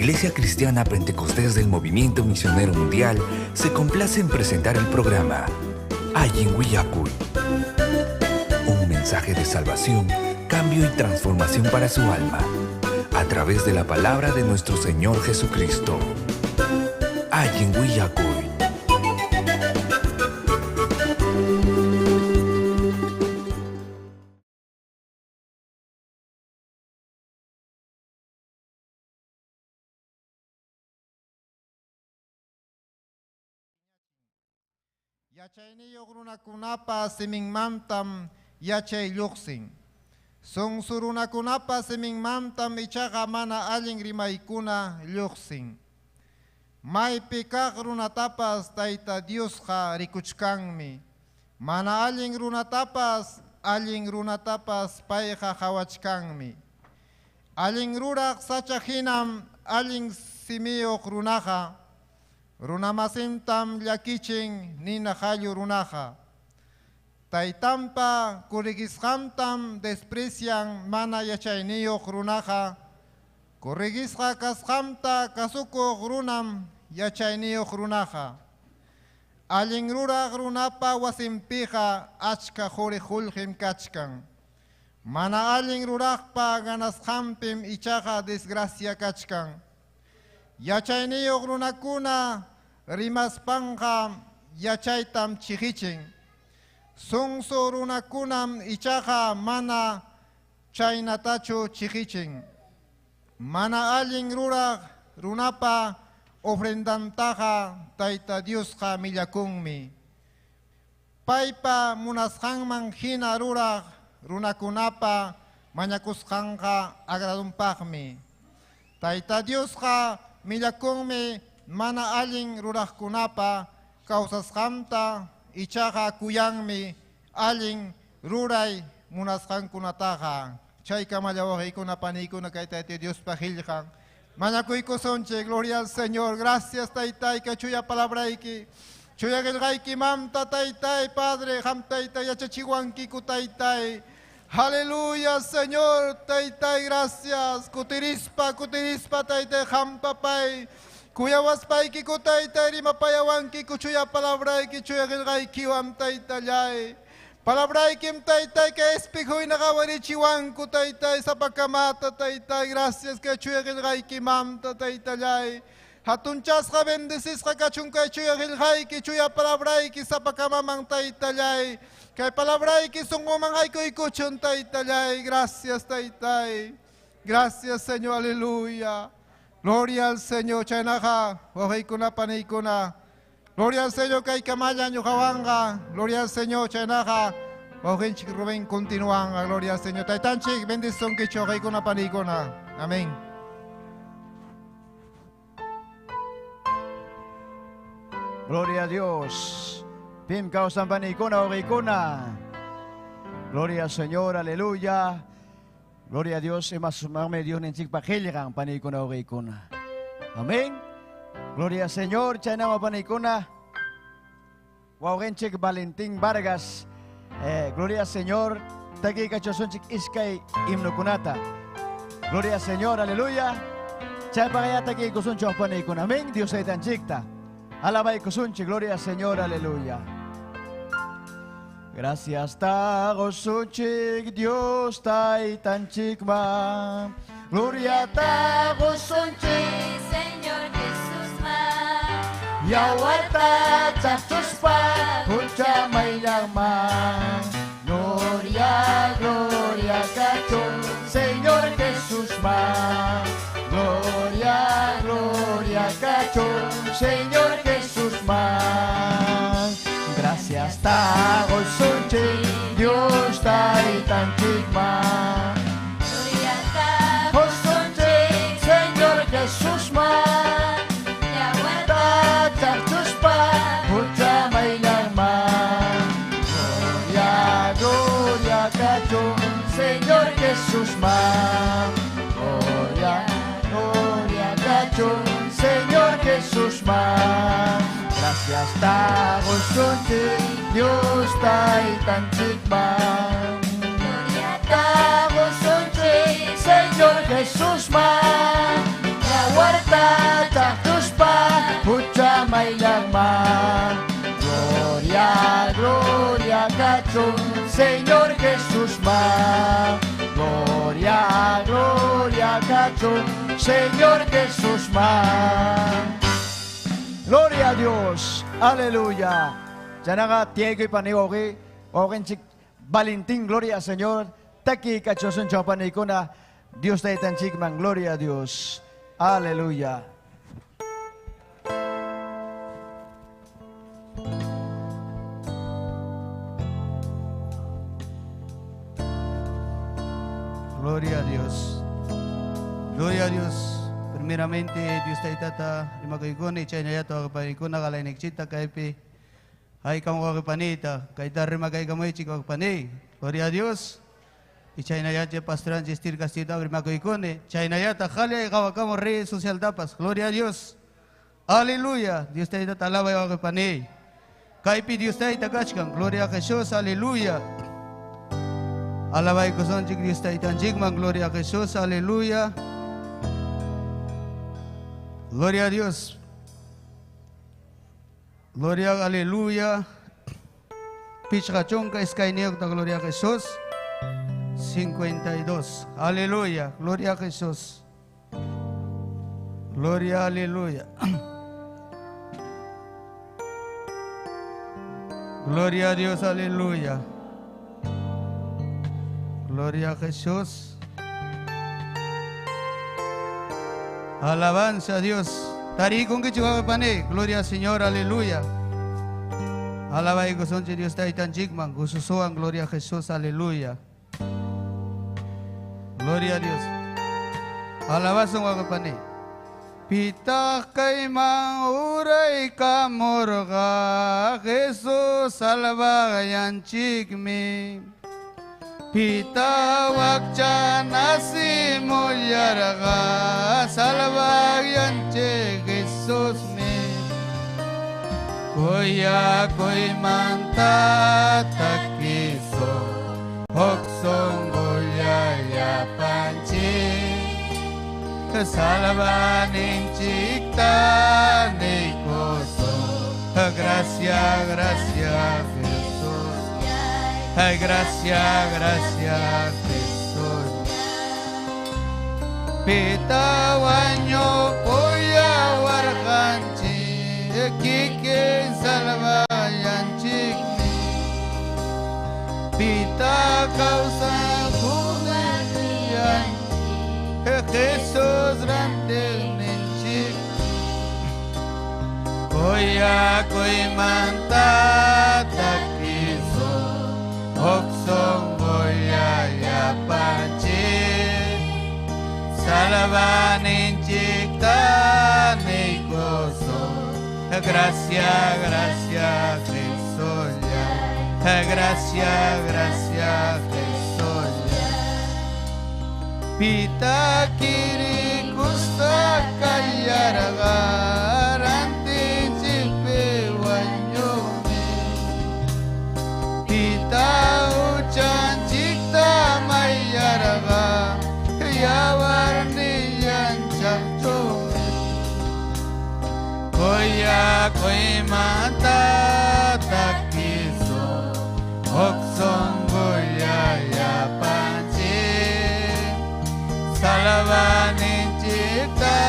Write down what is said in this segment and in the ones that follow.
Iglesia Cristiana Pentecostés del Movimiento Misionero Mundial se complace en presentar el programa Ayin Willacuy. Un mensaje de salvación, cambio y transformación para su alma, a través de la palabra de nuestro Señor Jesucristo. Ayin Willacuy. Yachayniyo runakunapa simingmantam yachay lluqsin. Sunsurunakunapa simingmantam ichaqa mana allin rimaykuna lluqsin. Maypi kaq runatapas Tayta Diosqa rikuchkanmi. Mana allin runatapas payqa hawachkanmi. Allin ruraq sacha hinam allin simiyuq runaqa runamasintam llakichin nina hallu runaqa. Taytampa kurigisqamtam desprecian mana yachayniyuq runaqa. Kurigisqa kasqamta kasukuq runam yachayniyuq runaqa. Allin ruraq runapa wasinpiqa achka quri qullqim kachkan. Mana allin ruraqpa ganasqampim ichaqa desgracia kachkan. Yachayniyuq runakuna rimaspanqa yachaytam chihichin. Sunsu runakunam ichaqa mana chaynatachu chihichin. Mana allin ruraq runapa ofrendantaqa Tayta Diosqa millakunmi. Paypa munasqanman hina ruraq runakunapa mañakusqanqa agradunpaqmi. Tayta Diosqa millakunmi mana allin ruraqkunapa kawsasqamta ichaqa kuyanmi allin ruray munasqankunataqa. Chayka mallawaqaykuna panikuna kay Tayta Diospa qillqan. Mañakuykusunchik, gloria al Señor. Gracias Taytay que chuya palabrayki. Chuya qillqaykimanta Taytay, Padre, ham Taytay yachachiwankiku Taytay. Aleluya, Señor, Taytay, gracias. Kutirispa, Taytay, hampapay. Kuyawaspayki ku Taytay, rimapayawanki kuchuya palabrayki, chuya qillqaykiwan Taytallay. Palabraykim Taytay, que espejuy naqawarichiwanku Taytay, sapakamata Taytay, gracias que chuya qillqaykimanta Taytallay. Hatunchasqa bendecizqa kachunkay chuya qillqayki, chuya palabrayki, sapakamaman Taytallay. Kay palabrayki sunguman haykuykuchun Taytallay. Gracias Taytay. Gracias Señor, aleluya. Gloria al Señor. Chaynaqa waqaykuna paniykuna. Gloria al Señor kay kamayan yuqawanga. Gloria al Señor. Chaynaqa waqinchik Rubén continuanga. Gloria al Señor. Taytanchik bendición kichu waqaykuna paniykuna. Amén. Gloria a Dios. Pim kausan panikuna orikuna. Gloria al Señor, aleluya. Gloria a Dios, emas mame Dios nensik pakilgan panikuna orikuna. Amén. Gloria al Señor, chaynama panikuna. Waugenchik Valentín Vargas. Gloria al Señor, taki kachosonchik iskay imnukunata. Gloria al Señor, aleluya. Chay pagaya taki kusunchok panikuna. Amén. Dios ay tanchikta. Alabay kusunchik, gloria al Señor, aleluya. Gracias tago sunchik, Dios taitanchik ma. Gloria tago sunchik, Señor Jesús ma. Yawarta chachuspa, pucha mayang ma. Gloria, gloria cachon, Señor Jesús ma. Gloria, gloria cachon, Señor Jesús ma. Gracias tago sunchik, Dios taitanchik ma. Gloria tago sunchik, Señor Jesús ma. Yawarta Chachuspa, pucha mayang ma. Gloria, gloria cachon, Señor Jesús ma. Gloria, gloria cachon, Señor Jesús ma. Gracias tago sunchik, Dios taitanchik ma. Gloria Tago sunchik, Señor Jesús ma. La huerta Señor Jesús man. Gloria, gloria kachung, Señor Jesús man. Gloria a Dios, aleluya. Jananga tiego y paniogi, ogenchik Valentín, gloria al Señor. Taki kachosun chapanikuna, Dios te tanchik man, gloria a Dios, aleluya. Gloria a Dios. Gloria a Dios. Primeramente, Dios te tata, limakikuni, chaynayata, kapanikuna, kalainikchita, kaipi, ay kamo kapanita, kaita rima kay kamoy chiko kapani. Gloria a Dios. Y chaynayata, pastoran, gestir castita, limakikuni, chaynayata, jale, kawakamo, rey, social tapas. Gloria a Dios. Aleluya. Dios te tata, alaba y kapani. Kaipi, Dios te takachkan. Gloria a Jesús. Aleluya. Alabay ko son chik Dios tayo tanjigman, gloria a Jesús, aleluya. Gloria a Dios. Gloria, aleluya. Pichachonka iskainiyok ta gloria a Jesús. 52. Aleluya. Gloria a Jesús. Gloria, aleluya. Gloria a Dios, aleluya. Gloria a Jesús. Alabanza a Dios. Tarikong kichuwa pane. Gloria al Señor. Aleluya. Alabay ko son Dios tayo tanjigman. Gususuan. Gloria a Jesús. Aleluya. Gloria a Dios. Alabasong ako pane. Pita kay mauray kamorga. Jesús albayan chikmi. Pita wakcha nasi moyarga salvayan che Jesús me koya koi manta takiso hoksong goya ya panchi salvanin chikta ne koso gracia gracia ay, gracias, gracias, Jesús. Pita waño poya warganchi, kike salvayan chikni. Pita causa judean, Jesús rantel chik. Koya koi manta takiso. Oksong goya ya panchi Salvanin chikta ni gozo Gracias, gracias Jesús Gracias, gracias Jesús Pita kiri kusta kayaraga Ranti chipe wanyumi Pita ucan cipta mayaraga Yawarni yang capcung Koya koi mata takiso Oksong goya ya panci Salavanin cipta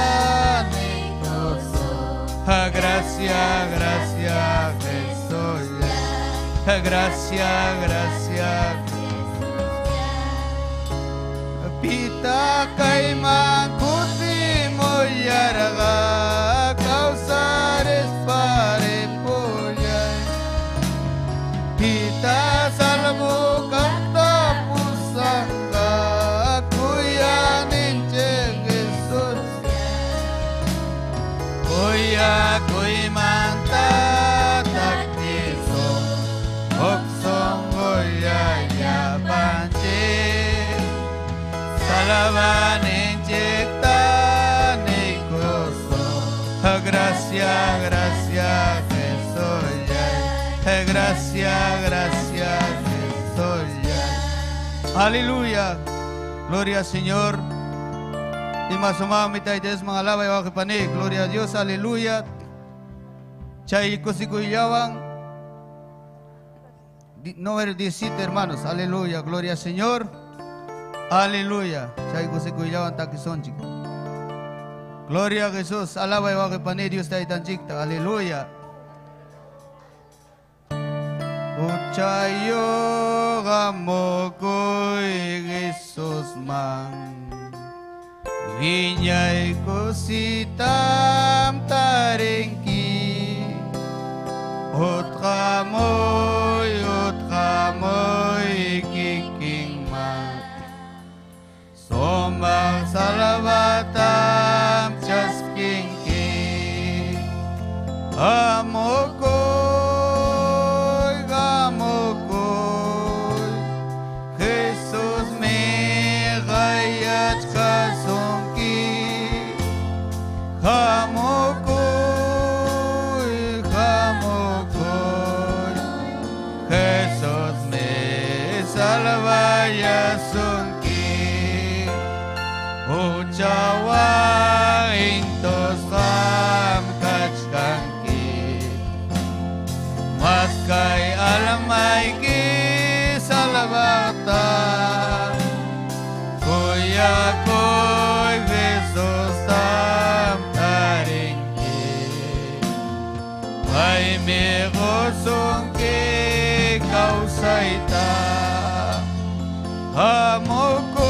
ni koso Gracias, gracias Jesús Gracias, gracias. Pita kay makuti mo yaraga Kausares pare poyay Pita salmo kanta pusangka Kuya ninche Jesús Kuya kuy manta Oksong goya ya panci Salavanin cipta ni koso Gracias, gracias Jesús Gracias, gracias Jesús Aleluya. Gloria al Señor. Y más mitay des mga alabay wa kipani. Gloria a Dios. Aleluya. Chay kusikuyawang número 17, hermanos. Aleluya, gloria al Señor. Aleluya. Chay ko si Kuyawan takisonchik. Gloria a Jesús. Alaba y bakipani Dios taitan chikta. Aleluya. Uchayo gamokoy Jesús man. Vinyay ko si tam tarengki. Utkamoy kiking man. Somang salabatam chasking ki. Gamokoy, Jesus me gayat kasongki. Gamokoy, Jesus me salvaya songki. Ucawa intos ram kachkanki. Mas kay alamay ki salabata. Kuya ko'y besos tam taringki. Ay megosong ki kausay ta. Gamokoy,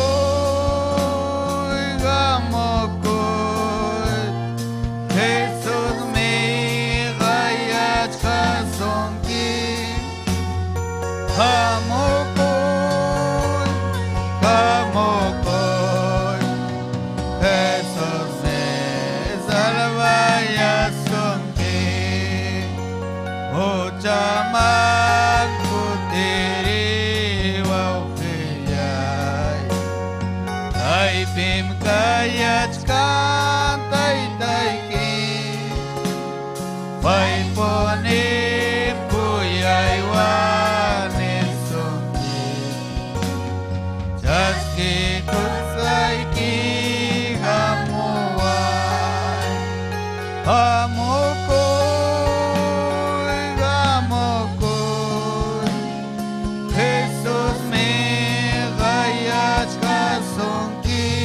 Jesus me gayat kasongki. Gamokoy, Jesus me salvaya songki. Ucaman kutiri wawkiyay. Ay pim kayat kantay tayki. Pay ponim kuyay wanis songki. Jaski kusay ki gamuay. Gamokoy, Jesus me gayat kasongki.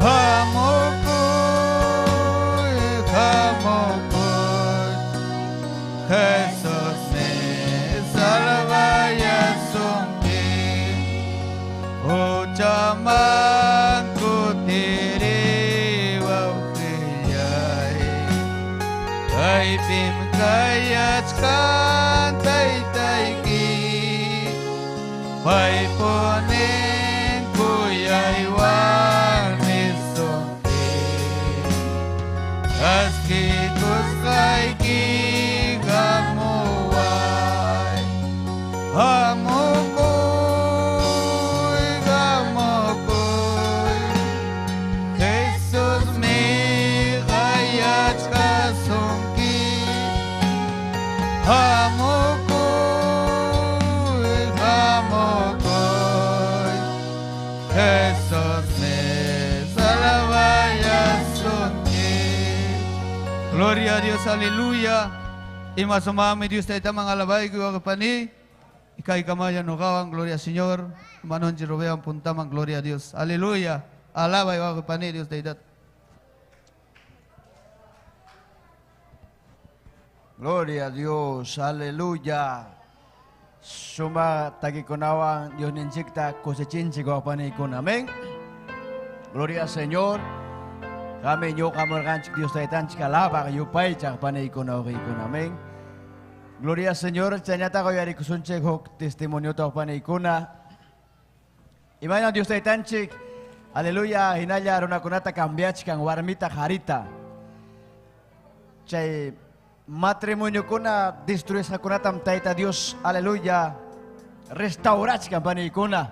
Gamokoy, Jesus me salvaya songki. Ucaman kutiri wawkiyay. Ay pim kayat kantay tayki. Pay ponen kuyay wanis songki. Aski kusay ki gamuay. Gamokoy, Jesus me gayat kasongki. Gamokoy, Jesus me salvaya songki. Gloria a Dios, aleluya. Ima sumami Dios tayo tamang alabay ko kapani. Ikay kamayan no kawang, gloria al Señor. Manon jirobean puntamang, gloria a Dios. Aleluya. Alabay ko kapani Dios tayo. Gloria a Dios, aleluya. Suma tagikunawang Dios ninchikta kusichinchi ko panikun. Amén. Gloria al Señor. Kami nyo kamorganchik Dios taitan chikalaba yupay chak panikun okikun. Amén. Gloria al Señor. Chanyata ko yari kusunchik hok testimonyo to panikuna. Imayan Dios taitan chik. Aleluya. Hinaya runa kunata kambiach kang warmita harita. Chay matrimonio kuna destruye sa kuna tamtaita Dios, aleluya, restaurach kampani kuna,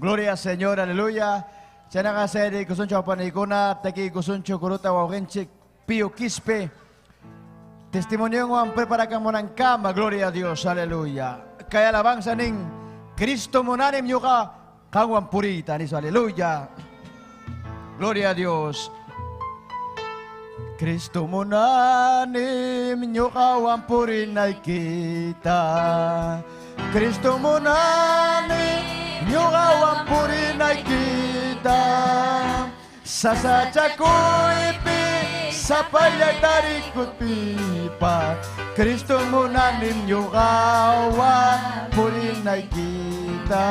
gloria al Señor, aleluya. Sana ka sa edi kusuncho kampani kuna, taki kusuncho kuruta wawenchik pio kispe, testimonio ng prepara ka mo ng kama, gloria a Dios, aleluya. Kaya alabanza ning Kristo mo nanim nyo ka, kangwang purita, niso, aleluya, gloria a Dios. Kristo mo na ninyo kawampurin ay kita. Kristo mo na ninyo kawampurin ay kita. Sa sadya ko'y sa palyay tarikot pipa. Kristo mo na ninyo kawampurin ay kita.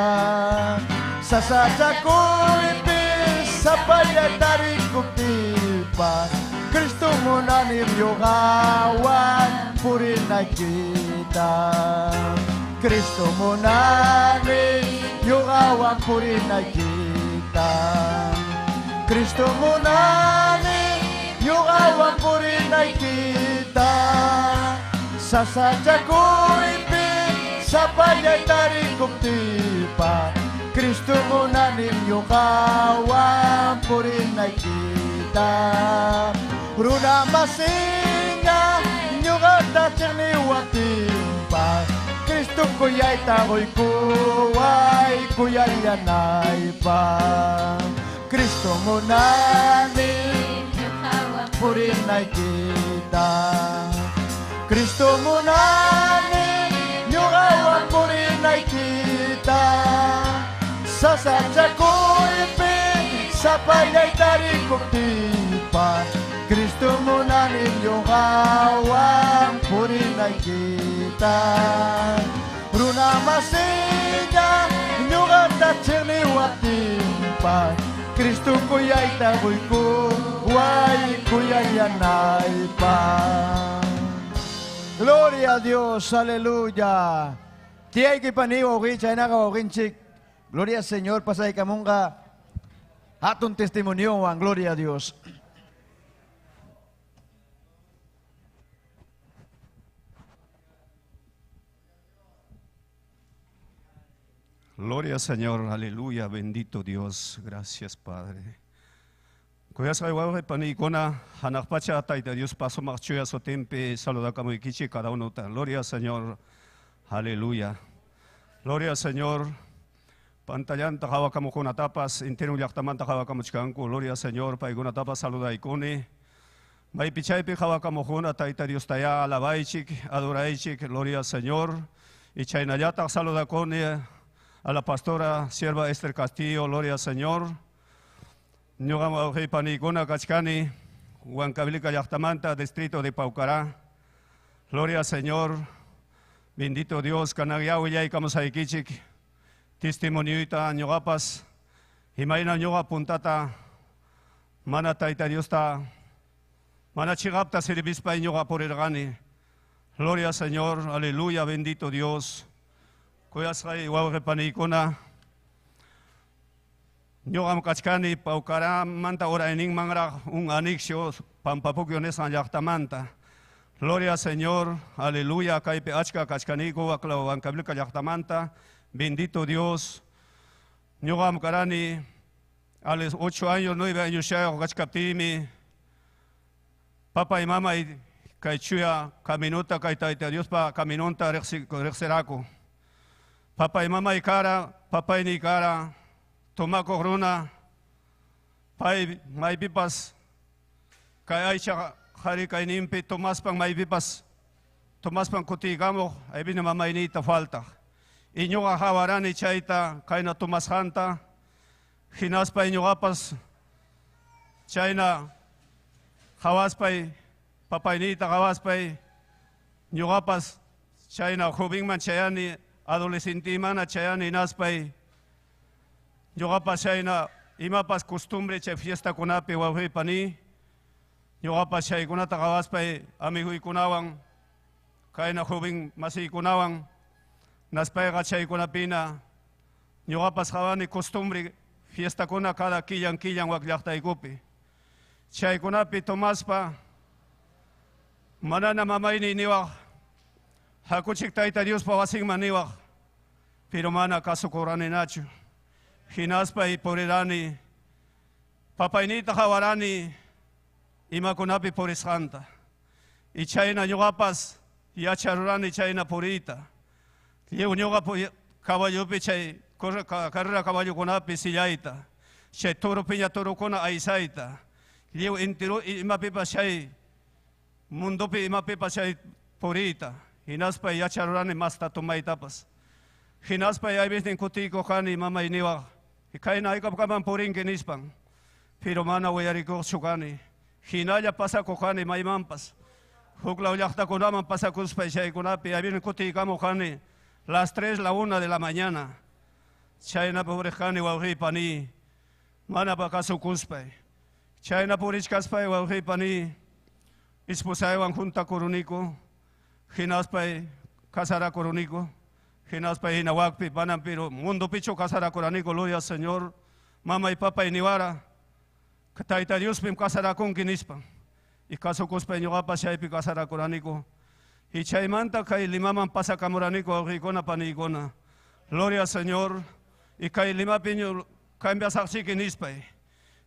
Sa sadya ko'y sa palyay tarikot pipa. Kristo mo na ninyo kawampurin ay kita. Kristo mo na ninyo kawampurin ay kita. Kristo mo na ninyo kawampurin ay kita. Sa sadya ko'y sa palyay tarikop tipa. Kristo mo na ninyo kawampurin ay kita. Runa masinga nyo katatsang niwatimpa. Kristo kuya'y tako'y kuya'y yanay pa. Kristo mo na ninyo kawampurin ay kita. Kristo mo na ninyo kawampurin ay kita. Sa sadya ko'y sa palyay tarikop tipa. Kristo mo na ninyo kawampurin ay kita. Runa masiga nyo katatsang niwatimpa. Kristo kuya'y tako'y kuya'y yanay pa. Gloria a Dios, aleluya. Tiyay kipaniwa okay, chay na ka okay, Gloria al Señor, pasay ka mong ka. Atong testimonyo ang gloria a Dios. Gloria al Señor, aleluya, bendito Dios, gracias Padre. Kuyas kay wawa panikona, hanakpacha taita Dios paso marchuya so tempe, saluda kamo ikichi cada uno tan. Gloria al Señor, aleluya. Gloria al Señor, pantayan takawa kamo kuna tapas, intero yaktaman takawa kamo chikanko. Gloria al Señor, paiguna tapas saluda ikone. May pichay pe kawa kamo kuna taita Dios taya, alabaichik, adoraichik, gloria al Señor. Y chaynayata saluda kone. A la pastora sierva Esther Castillo, gloria al Señor. Nyogama ojei panikuna kachkani, Huancavilica Yachtamanta, distrito de Paucará. Gloria al Señor. Bendito Dios, Canagyahu yay kamusaikichik. Testimonioita nyogapas. Himayna nyoga puntata. Mana taita Dios ta. Mana chigapta siribispa nyoga porirgani. Gloria al Señor, aleluya, bendito Dios. Kuyas kay wawa panikuna. Nyogam kachkani Paucará manta ora ening mangra un anixio pampapugyones an yachtamanta. Gloria al Señor, aleluya, kaipe achka kachkaniko akla Huancavilica yachtamanta. Bendito Dios. Nyogam karani a los 8 años, 9 años ya kachkaptimi. Papa y mama y kaichuya caminuta kaitaita Dios pa caminonta rexeraco. Papa y mama y cara, papa y ni cara, tomako runa, pai may pipas, kay aicha hari kay nimpi, tomas pang may pipas, tomas pang kutigamo, ay binamamayinita falta. Inyo nga hawaran ni chayta, kay na tomas hanta, hinas pa inyo kapas, chay na hawas pa'y, papaynita hawas pa'y, inyo kapas, chay na hubing man chayani, adolescente man at chayani naspay, yo kapas siya na imapas costumbre chay fiesta kunapi wawi pani, yo kapas siya kunata kawas pay amigoy kunawang, kaya na hubing masi kunawang, naspay ka siya kunapina, yo kapas kawani costumbre fiesta kuna kada kiyang waglyaktay kupi. Siya kunapi Tomas pa, mana na mamay niniwak, hakuchik taita Dios pa wasing maniwak, pero mana kasukurani nacho. Hinaspa y porirani, papaynita kawarani, ima kunapi porisanta. Y chayna nyugapas, yacharurani chayna porita. Liu nyuga kabalyo pi chay, karera kabalyo kunapi siyaita. Chay toro piña toro kuna aisaita. Liu intiro ima pipa chay, Mundopi imapi pasay purita. Hinaspay yacharurani masta tumaytapas. Hinaspay ay bisning kutiko kani mamay niwa. Ikay na ikapkaman puring kinispang. Pero mana wayariko sukani. Hinaya pasa ko kani may mampas. Huklaw yakta ko naman pasa kuspay siya ikunapi. Ay bisning kutikamo kani. Las 3, la 1 de la mañana. Siya na purich kani wawhi pani. Mana pa kasukuspay. Siya na purich kaspay wawhi pani. Ispusay wang junta kuruniko. Hinaspay kasara kuruniko. Hinaspay hinawagpi panam pero mundo picho kasara kuruniko. Gloria Señor. Mama y papa iniwara. Kataita Dios pim kasara kong kinispang. Ikasukuspay nyo pa siya ipi kasara kuruniko. Ichay manta kay limaman pasa kamuraniko awikona panikona. Gloria Señor. Y kay lima pinyo cambia saksi kinispay.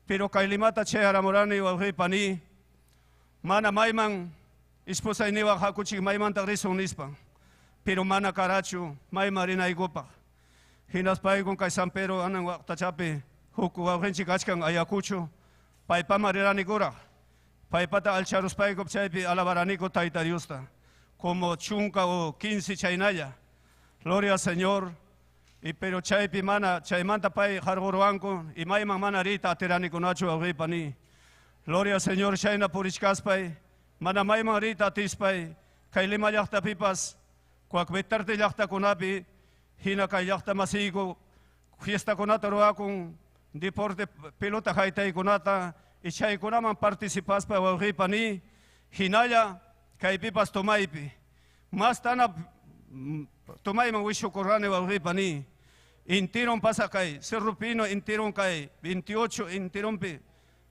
Pero kay limata che aramurani awik pani. Mana maymang esposa iniwa hakuchi mayman tagrisong nispang. Pero mana karachu may marina igupa. Hinaspay kung kay San Pedro anang waktachapi. Huku awkenchi kachkang ayakucho. Pay pamarirani gura. Pay pata alcharuspay kopchaypi alabaraniko taita Diosta. Como chunka o 15 chaynaya. Gloria al Señor. Y pero chaypi mana chaymanta pay hargoruanko. Y maymang mana rita atirani kunacho awipani. Gloria al Señor, Shaina Purichkaspay, Manamay Marita Tispay, Kailima Yachta Pipas, Quaquetarte Yachta Kunapi, Hina Kayachta Masigo, Fiesta Conata Roacum, Deporte Pelota Haita y Conata, y Chay Kunaman participas para Wahipani, Hinaya, Kaipipas Tomaipi, Mastana Tomaiman Wisho Corrane Wahipani, Intiron Pasacay, Cerrupino Intiron Kai, 28 Intirompi.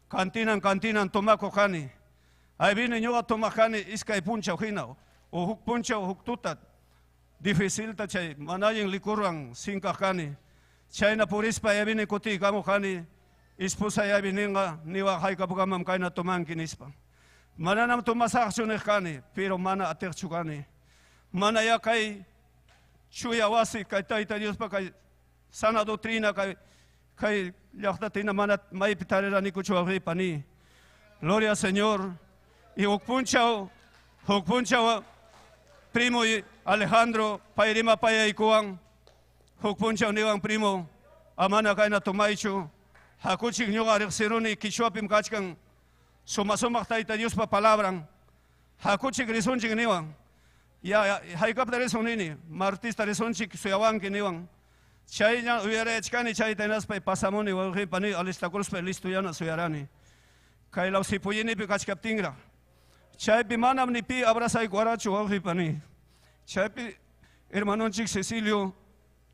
Cantinan tomako kani. Ay vine yo a tomakani iskay puncha hinaw. O huk puncha o huk tutat. Difícil ta chay manayin likurang singka kani. Chay na purispa ay vine kuti kamo kani. Ispusa ay vine nga niwa hay kapukamam kay na tomangkin ispa. Mananam tumasaksyon kani. Pero mana aterchu kani. Mana ya kay chuyawasi kay taita Dios pa kay sana doctrina kay yaktatina manat may pitarera ni kucho pani. Gloria al Señor. Y hukpunchao primo y Alejandro pairima paya ikuang. Hukpunchao niwang primo amana kay na tumaicho. Hakuchik nyo areksiruni kichwapim kachkang sumasumak taita Dios pa palabrang. Hakuchik risunchik niwang. Ya haikap na risunini. Martista risunchik suyawang kiniwang. Chay na uyare chkani chay tenas pa pasamoni wahi pani alista kurus pa listo yana suyarani. Kay law sipuyini pi kachkaptingra. Chay pi manam ni pi abrasay kwarachu wahi pani. Chay pi hermanonchik Cecilio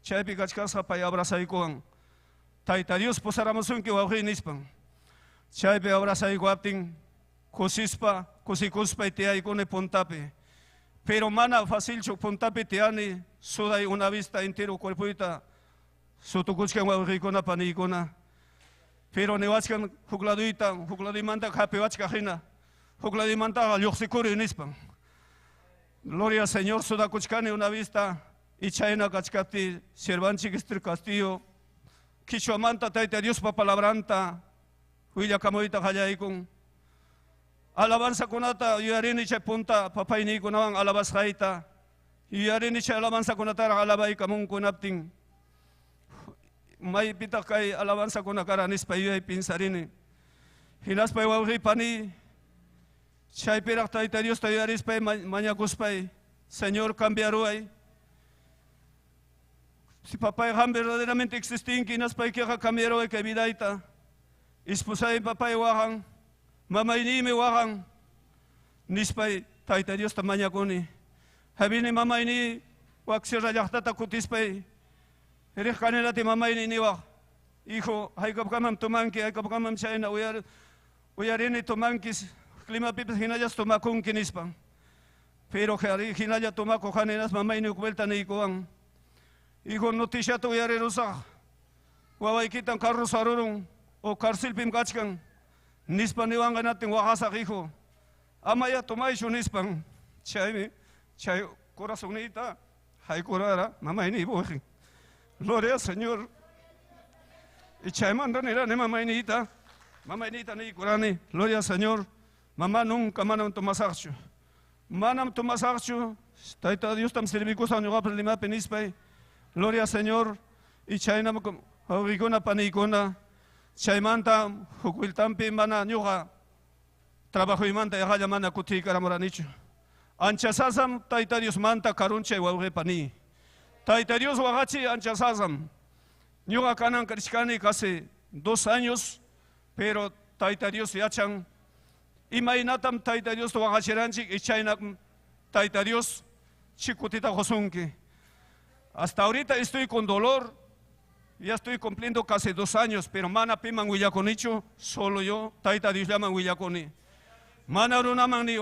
chay pi kachkasa pa abrasay kuang. Taita Dios posaramosun ki wahi nispang. Chay pi abrasay kwapting kusispa kusikuspa itiay kune puntapi. Pero mana fácil chuk puntapi tiani suday una vista entero cuerpuita. Sutukuchkan wawikona panikona. Pero niwachkan hukladimanta kapewachka hina. Hukladimanta yuxikuri nispang. Gloria al Señor, sudakuchkani una vista. Y chayna kachkati, Siervanchikistri Castillo. Kichuamanta taita Dios pa palabranta. Huilla kamoita hayaikun. Alabanza kunata, yuyarini che punta, papayni kunawang alabas haita. Yuyarini che alabanza kunatara alabay kamung kunapting. May pita kay alabanza kunakaranis pa yuyay pinsarini. Hinas pa yuwawi pani. Chay pirak taita Dios tayaris pa manyakus pa. Señor, cambiaruay. Si papay ham verdaderamente existing, kinas pa ikika cambiaruay kay bidaita. Ispusay papay wahang. Mamay ni wahang nispay taita Dios tamanya kuni. Habi ni mamay ni waksira yaktata kutispay. Erich kanila ti mamay ni niwak. Hijo, hay kapkamam tumangki, hay kapkamam chayna uyarini tumangkis. Klima pipis hinayas tumakung kinispang. Pero hinaya tumako kaninas mamay ni ukwelta ni ikuang. Hijo, notisya to uyarirusak. Waway kitang karro sarurong o karsilpim kachkang. Nispang niwangan natin wakasak hijo. Amaya tumay siya nispang. Chay corazón nita. Hay curara. Mamay ni ibuhi. Gloria al Señor. Y chay manda nila ni mamay nita. Mamay nita ni curani. Gloria al Señor. Mamá nunca manam tumasaqchu. Manam tumasaqchu. Tayta Dios tam servikusan ñuqapas limapi nispay. Gloria Señor. Y chaynam wawqikuna paniykuna. Chaymanta huk willtanpi mana ñuqa trabajoymanta yaqalla mana kutiykaramuranichu. Ancha sasam Tayta Dios manta karunchay wawqipani. Tayta Dios waqachi ancha sasam. Ñuqa kanan karishkani casi 2 años, pero Tayta Dios yachan. Imaynatam Tayta Dios waqachiranchik y chaynam Tayta Dios chikutita josunki. Hasta ahorita estoy con dolor. Ya estoy cumpliendo casi 2 años, pero mana piman willakonichu, solo yo, Tayta Dios llaman willakoni. Mana runaman ni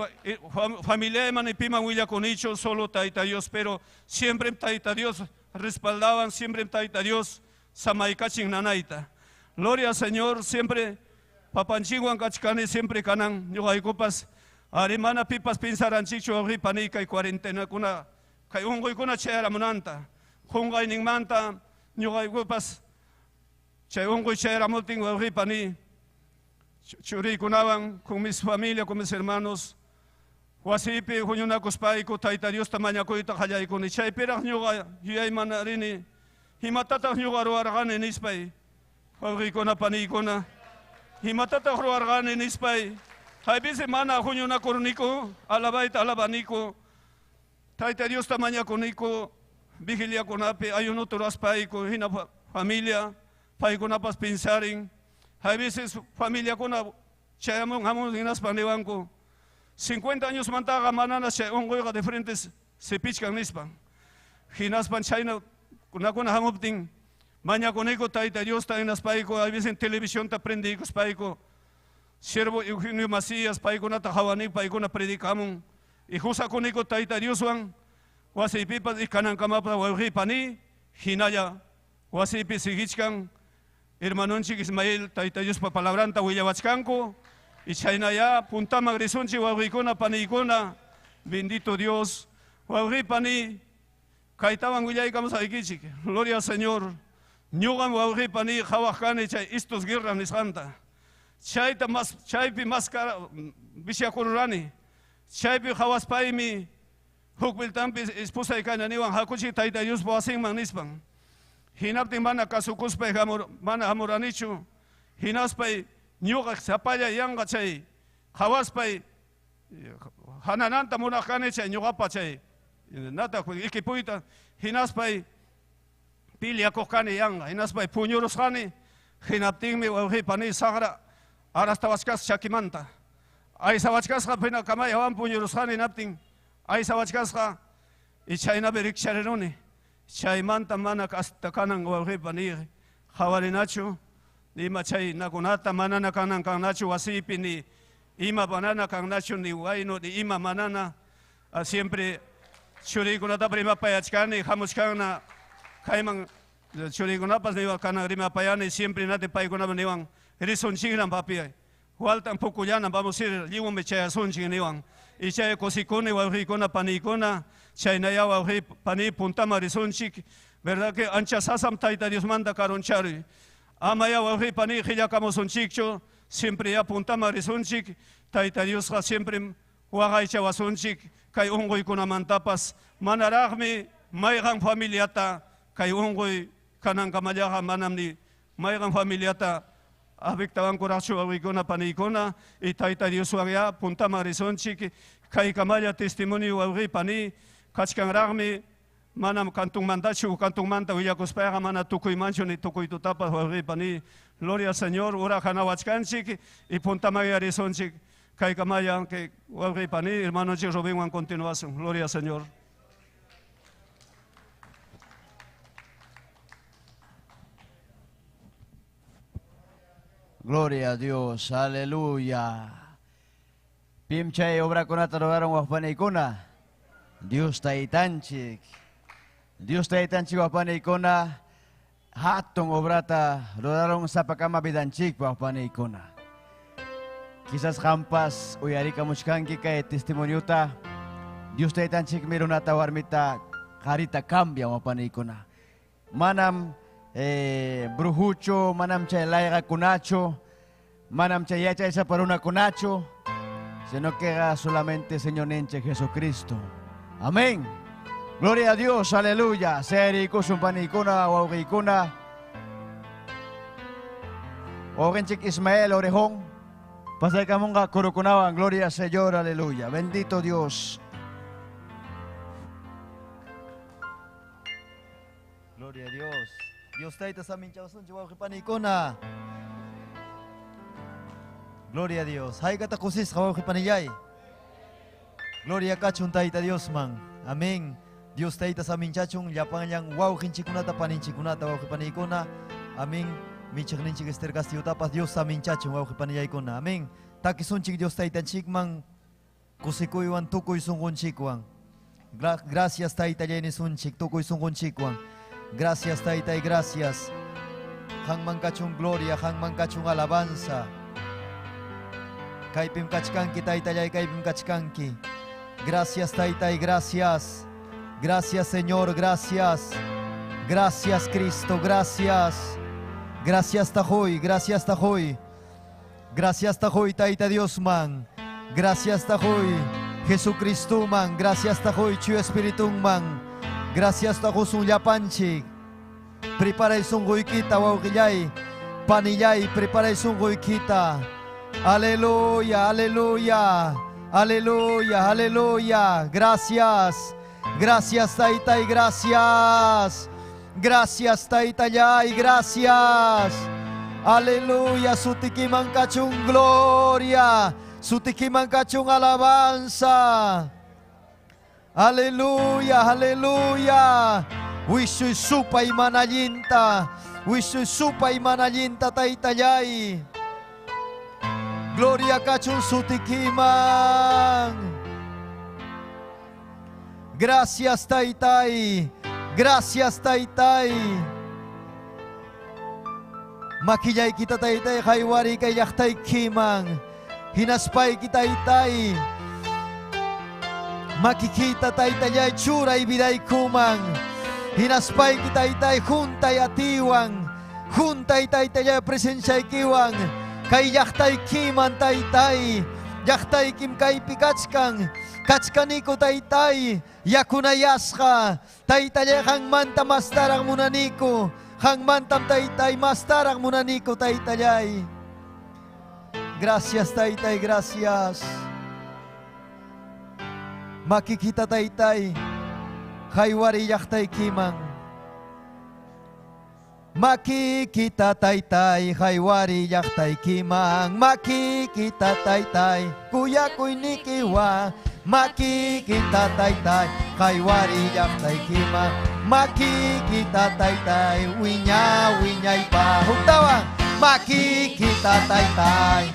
familia man ni piman willakonichu, solo Tayta Dios, pero siempre Tayta Dios respaldaban, siempre Tayta Dios samaykachin nanaita. Gloria al Señor, siempre papanchiguan kachkani, siempre kanan, ñuqaykupas, ari mana pipas pinsaranchichu awqipani kay cuarentena kuna, kay unquykuna chayaramunanta, qunqayninmanta, ñuqaykupas chay unquy chayramuptin wawqipani churiykunawan con mis familia, con mis hermanos wasipi huñunakuspayku Tayta Diosta mañakuyta qallaykuni chaypiraq ñuqa yuyaymana rini imatataq ñuqa ruwarqani nispay wawqiykuna paniykuna imatataq ruwarqani nispay haypisi mana huñunakurniku alabayta alabaniku Tayta Diosta mañakuniku vigiliakunapi ayunuta ruraspayku hina familia paykunapas pensarin hay veces familiakuna chayamun hamun hinaspa niwanku 50 años mantaqa manana chay unquyqa de frente sepichkan nispan hinaspan chayna kunakuna hamuptin mañakuniku Tayta Diosta hinaspayku hay veces televisionta prendikuspayku siervo Eugenio Macías paykunata hawani paykuna predikamun y husakuniku Tayta Dioswan wasipipas y kanankamapas wawqipani hinalla wasipi sigichkan hermanonchik Ismael Tayta Diospa palabranta willawachkanku y chaynaya puntaman risunchik wawqikuna paniykuna bendito Dios wawqipani kaytawan willaykamusaykichik gloria al Señor ñuqam wawqipani qhawaq chay estos guerras nisqanta chaypi mas vishakururani chaypi qhawaspaymi huk willtanpi esposa kayna niwan hakuchik Tayta Dios wasinman nispan hinaptin mana kasukuspay mana hamuranichu hinaspay ñuqa sapalla yanqa chay qhawaspay hanananta munaqkani chay ñuqapa chay nata equipuyta hinaspay piliakuqkani yanqa hinaspay puñurusqani hinaptinmi wawqipani saqra arastawachkas chakimanta aysawachkasqa pina kamayawan puñurusqani hinaptin aysawachkasqa y chaynapi riksharinuni chaymanta mana hasta kanan wawqipani qhawarinachu nima chay nakunata manana kanan kannachu wasipi ni ima manana kannachu ni waynu ni ima manana siempre churiykunata rimapayachkani hamuchkanna kayman churiykunapas niwan kanan rimapayani siempre nati paykunaman niwan risunchiknan papi waltan pukullanan vamos a ir lliwunmi chayasunchik niwan y chay kusikuni wawqiykuna paniykuna chaynaya wawqipani puntama risunchik verdad que ancha sasam Tayta Dios manda karunchari amaya wawqipani qillakamusunchikchu siempre ya puntama risunchik Tayta Diosqa siempre waqaychawasunchik kay unquykunamantapas manaraqmi mayqan familiata kay unquy kanankamallaqa manam ni mayqan familiata afectawankuraqchu wawqiykuna paniykuna y Tayta Dioswan ya puntama risunchik kay kamalla testimonio wawqipani kachkanraqmi manam kantunmantachu kantunmanta willakuspayqa mana tukuymanchu ni tukuytutapas wawqipani gloria al Señor ura hanawachkanchik y puntamaya risunchik kay kamalla que wawqipani hermanonchik Rubénwan continuación gloria al Señor. Gloria a Dios, aleluya. Pimchay obra kunata rogaron wapanaykuna. Dios taytanchik. Dios taytanchik wapanaykuna. Hatong obrata rogaron sa pakamabidanchik wapanaykuna. Quizás hampas uyarika muchkanki kay testimoniota. Dios taytanchik mirunata warmita karita cambia wapanaykuna. Manam brujucho, manam chay layga kunacho, manam chay yachay sa paruna kunacho, sino que haga solamente Señor Nenche Jesucristo. Amén. Gloria a Dios, aleluya. Seri kusumpanikuna, wawikuna. Orenchik Ismael Orejón. Pasay ka mong kurukunawan. Gloria al Señor, aleluya. Bendito Dios. Gloria a Dios. Dios tayo sa amin chawson chiwa kipanikuna. Gloria a Dios. Hay katakusis kawaw kipaniyay. Gloria ka chuntay ta Dios mang. Amen. Dios tayo sa amin chachung yapang yang wow kinchikunata paninchikunata wow kipanikuna. Amen. Michak ninchik Esther Castillo tapas Dios sa amin chachung wow kipaniyay kuna. Amen. Takisunchik Dios tayo tanchik mang kusikuywan tukoy sungun chikwang. Gracias tayo tayo ni sunchik tukoy sungun chikwang. Gracias Taytay, gracias. Hang mangkachung gloria, hang mangkachung alabanza. Kaipim kachkanki Taytay, kaipim kachkanki. Gracias Taytay, gracias. Gracias Señor, gracias. Gracias Cristo, gracias. Gracias Tahoy, gracias Tahoy. Gracias Tahoy Tayta Dios man. Gracias Tahoy Jesucristo man. Gracias Tahoy Chu Espíritu man. Gracias Tahoy sunyapanchik. Prepara sunggoy kita wawkiyay. Paniyay, prepara sunggoy kita. Aleluya, aleluya. Aleluya, aleluya. Gracias. Gracias Taytay, gracias. Gracias Taytay, gracias. Aleluya, sutikiman kachung gloria. Sutikiman kachung alabanza. Aleluya, aleluya. Wishoy supay manayinta. Wishoy supay manayinta Taytay. Gloria kachung sutikiman. Gracias Taytay. Gracias Taytay. Makiyay kita Taytay. Haywari kay yaktay kimang. Hinaspay kita Taytay. Makikita Taytay churay biday kumang. Hinaspay kita Taytay juntay atiwang. Juntay Taytay presensya kiwang. Kay yaktay kiman Taytay. Yaktay kim kay pikachkang. Kachkaniko Taytay. Yakunayas ka. Taytay hang manta mastarang munaniko. Hang mantam Taytay mastarang munaniko Taytay. Gracias Taytay, gracias. Makikita Taytay, haywari yaktay kimang. Makikita Taytay, haywari yaktay kimang. Makikita Taytay, kuya kuy nikiwa. Makikita Taytay, haywari yaktay kimang. Makikita Taytay, winya winyay pa. Hugtawang, makikita Taytay.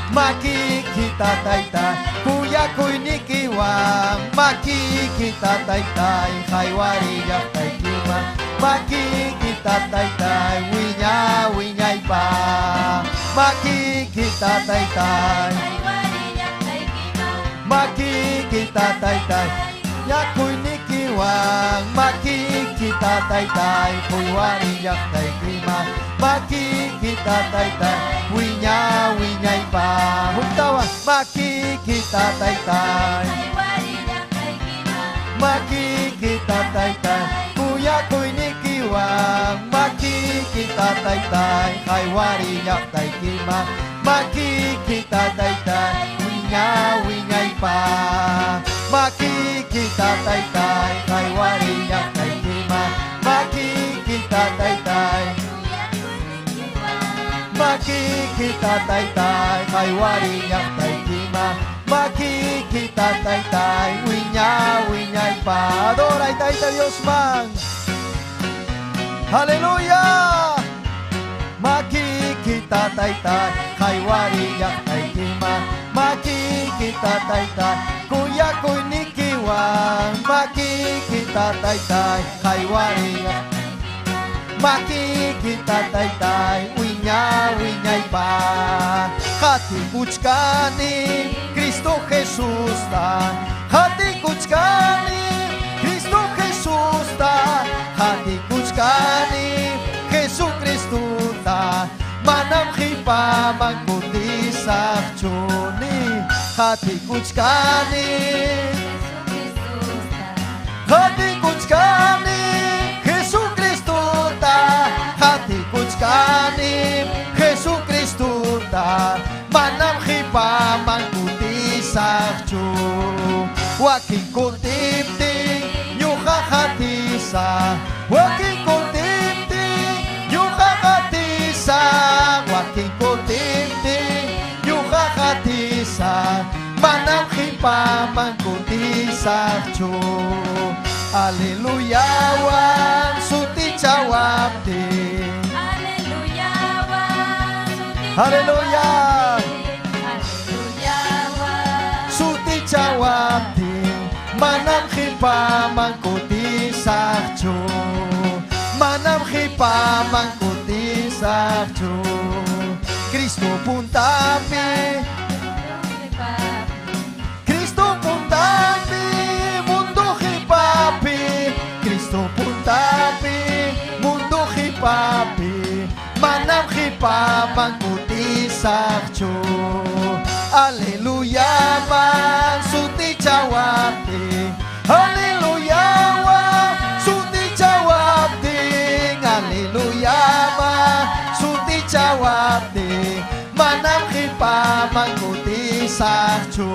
Makikita Taytay, kuya kuy nikiwang. Makikita Taytay, haywari yaktay kimang. Makikita Taytay, winya winyay pa. Makikita Taytay, makikita Taytay, yakuy nikiwang. Makikita Taytay, haywari yaktay kimang. Makikita Taytay, winya winyay pa. Hugtawan, makikita Taytay. Makikita Taytay, kuya kuy nikiwang. Makikita Taytay, haywari yaktay kimang. Makikita Taytay, winya winyay pa. Makikita Taytay, haywari yaktay kimang. Makikita Taytay. Makikita Taytay, haywari yaktay kimang. Makikita Taytay, winya winyay pa. Adoray Taytay Dios man. Hallelujah. Makikita Taytay, haywari yaktay kimang. Makikita Taytay, kuya kuy nikiwang. Makikita Taytay, haywari yaktay. Makikita Taytay, winya winyay pa. Hati kuchkani, Cristo Jesus ta. Hati kuchkani, Cristo Jesus ta. Hati kuchkani, Jesucristo ta. Manam hipa mangkuti sakcho. hati kuchkani Jesucristo hati kuchkani Jesucristo ta hati kuchkani Jesucristo ta manam khipa mangkuti sakchu waking kutipti nyuka hatisa waking kutipti nyuka hatisa waking kutipti nyuka hatisa manam khipa mangkuti sakchu Aleluya wan suti jawabti Aleluya wan suti Aleluya Aleluya wan suti jawabti manam khipa mangkuti sakchu manam khipa mangkuti sakchu Kristo puntapi Kristo puntapi mundo hipapi Kristo puntapi mundo hipapi manam hipa mangkuti sakchu Aleluya man suti jawabti Aleluya man suti jawabti Aleluya man suti jawabti manam khipa mangkuti sakchu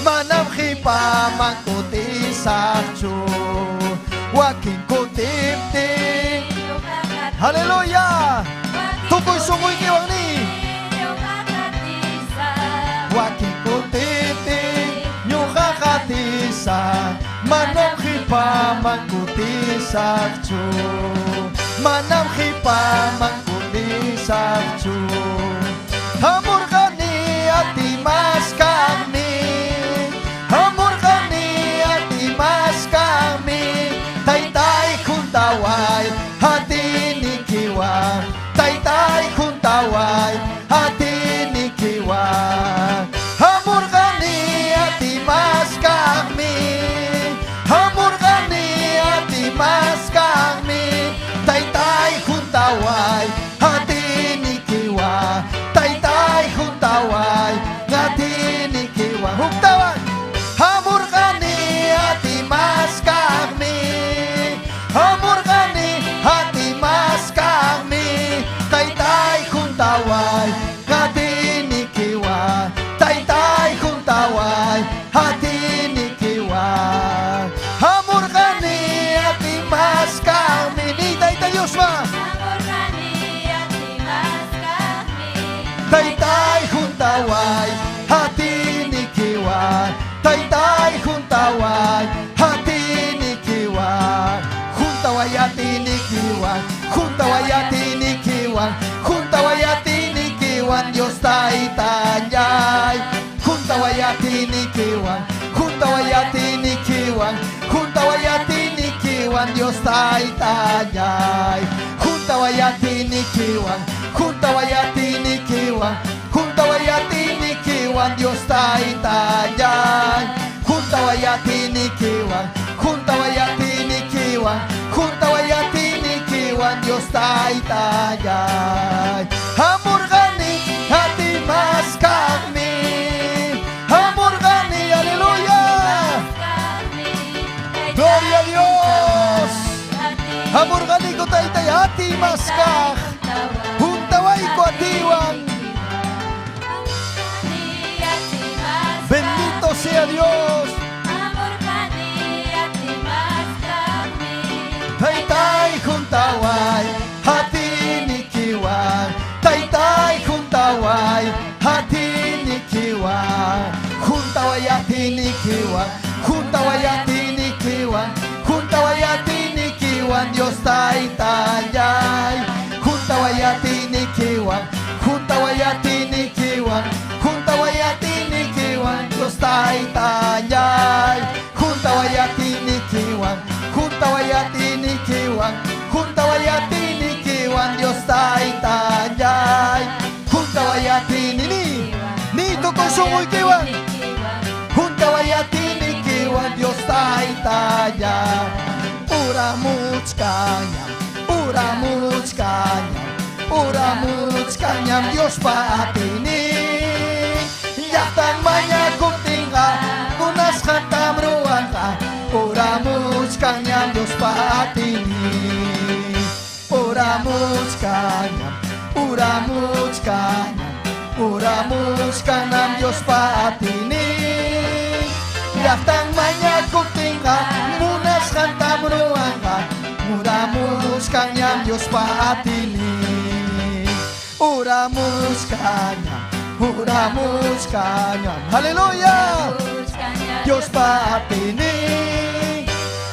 manam khipa mangkuti sakchu waking kutipti Haleluya tukoy sungoy kiwang ni waking kutipti nyuka katisa manam khipa mangkuti sakchu manam khipa mangkuti sakchu Amor kani ati mas kami Amor kani ati mas kami Tay kuntaway hati ni kiwa Tay kuntaway hati ni kiwa Amor kani ati mas kami Amor kani ati mas kami Tay kuntaway hati ni kiwa Tay huntaway ngati ni kiwa huktawan Hamur kani hati mas kami Hamur kani hati mas kami Tay huntaway ngati ni kiwa Tay huntaway hati ni kiwa Hamur kani hati mas kami Ni tay Yusma Tay huntaway hati ni kiwa Tay huntaway hati ni kiwa Huntaway hati ni kiwa Huntaway hati ni kiwa Huntaway hati ni kiwa Dios taytayay Huntaway hati ni kiwa Huntaway hati ni kiwa Huntaway hati ni kiwa Dios taytayay Huntaway hati ni kiwa Huntaway hati ni kiwa Huntaway hati ni kiwa Dios taytayay Huntaway hati ni kiwa Huntaway hati ni kiwa Huntaway hati ni kiwa Dios taytayay Amor kani hati mas kami Amor kani aleluya Gloria a Dios Amor kani ko taytay hati mas kah Huntaway ko atiwan Bendito sea Dios Tay huntaway hati ni kiwa Tay huntaway hati ni kiwa Huntaway hati ni kiwa Huntaway hati ni kiwa Huntaway hati ni kiwa Dios taytayay Huntaway hati ni kiwa Huntaway hati ni kiwa Huntaway hati ni kiwa Dios taytayay Huntaway hati ni kiwa Huntaway hati ni kiwa Huntaway hati ni kiwa Dios taytayay Huntaway hati ni toko sungoy kiwa Huntaway hati ni kiwa Dios taytayay Ura muchkanyam Ura muchkanyam Dios paatini Yaktang manya kanam, uramus kanam Diyos paatini. Yaktang manyakuk tingka, munas kanta meruangka, uramus kanyam Diyos paatini. Uramus kanyam, haleluya. Diyos paatini.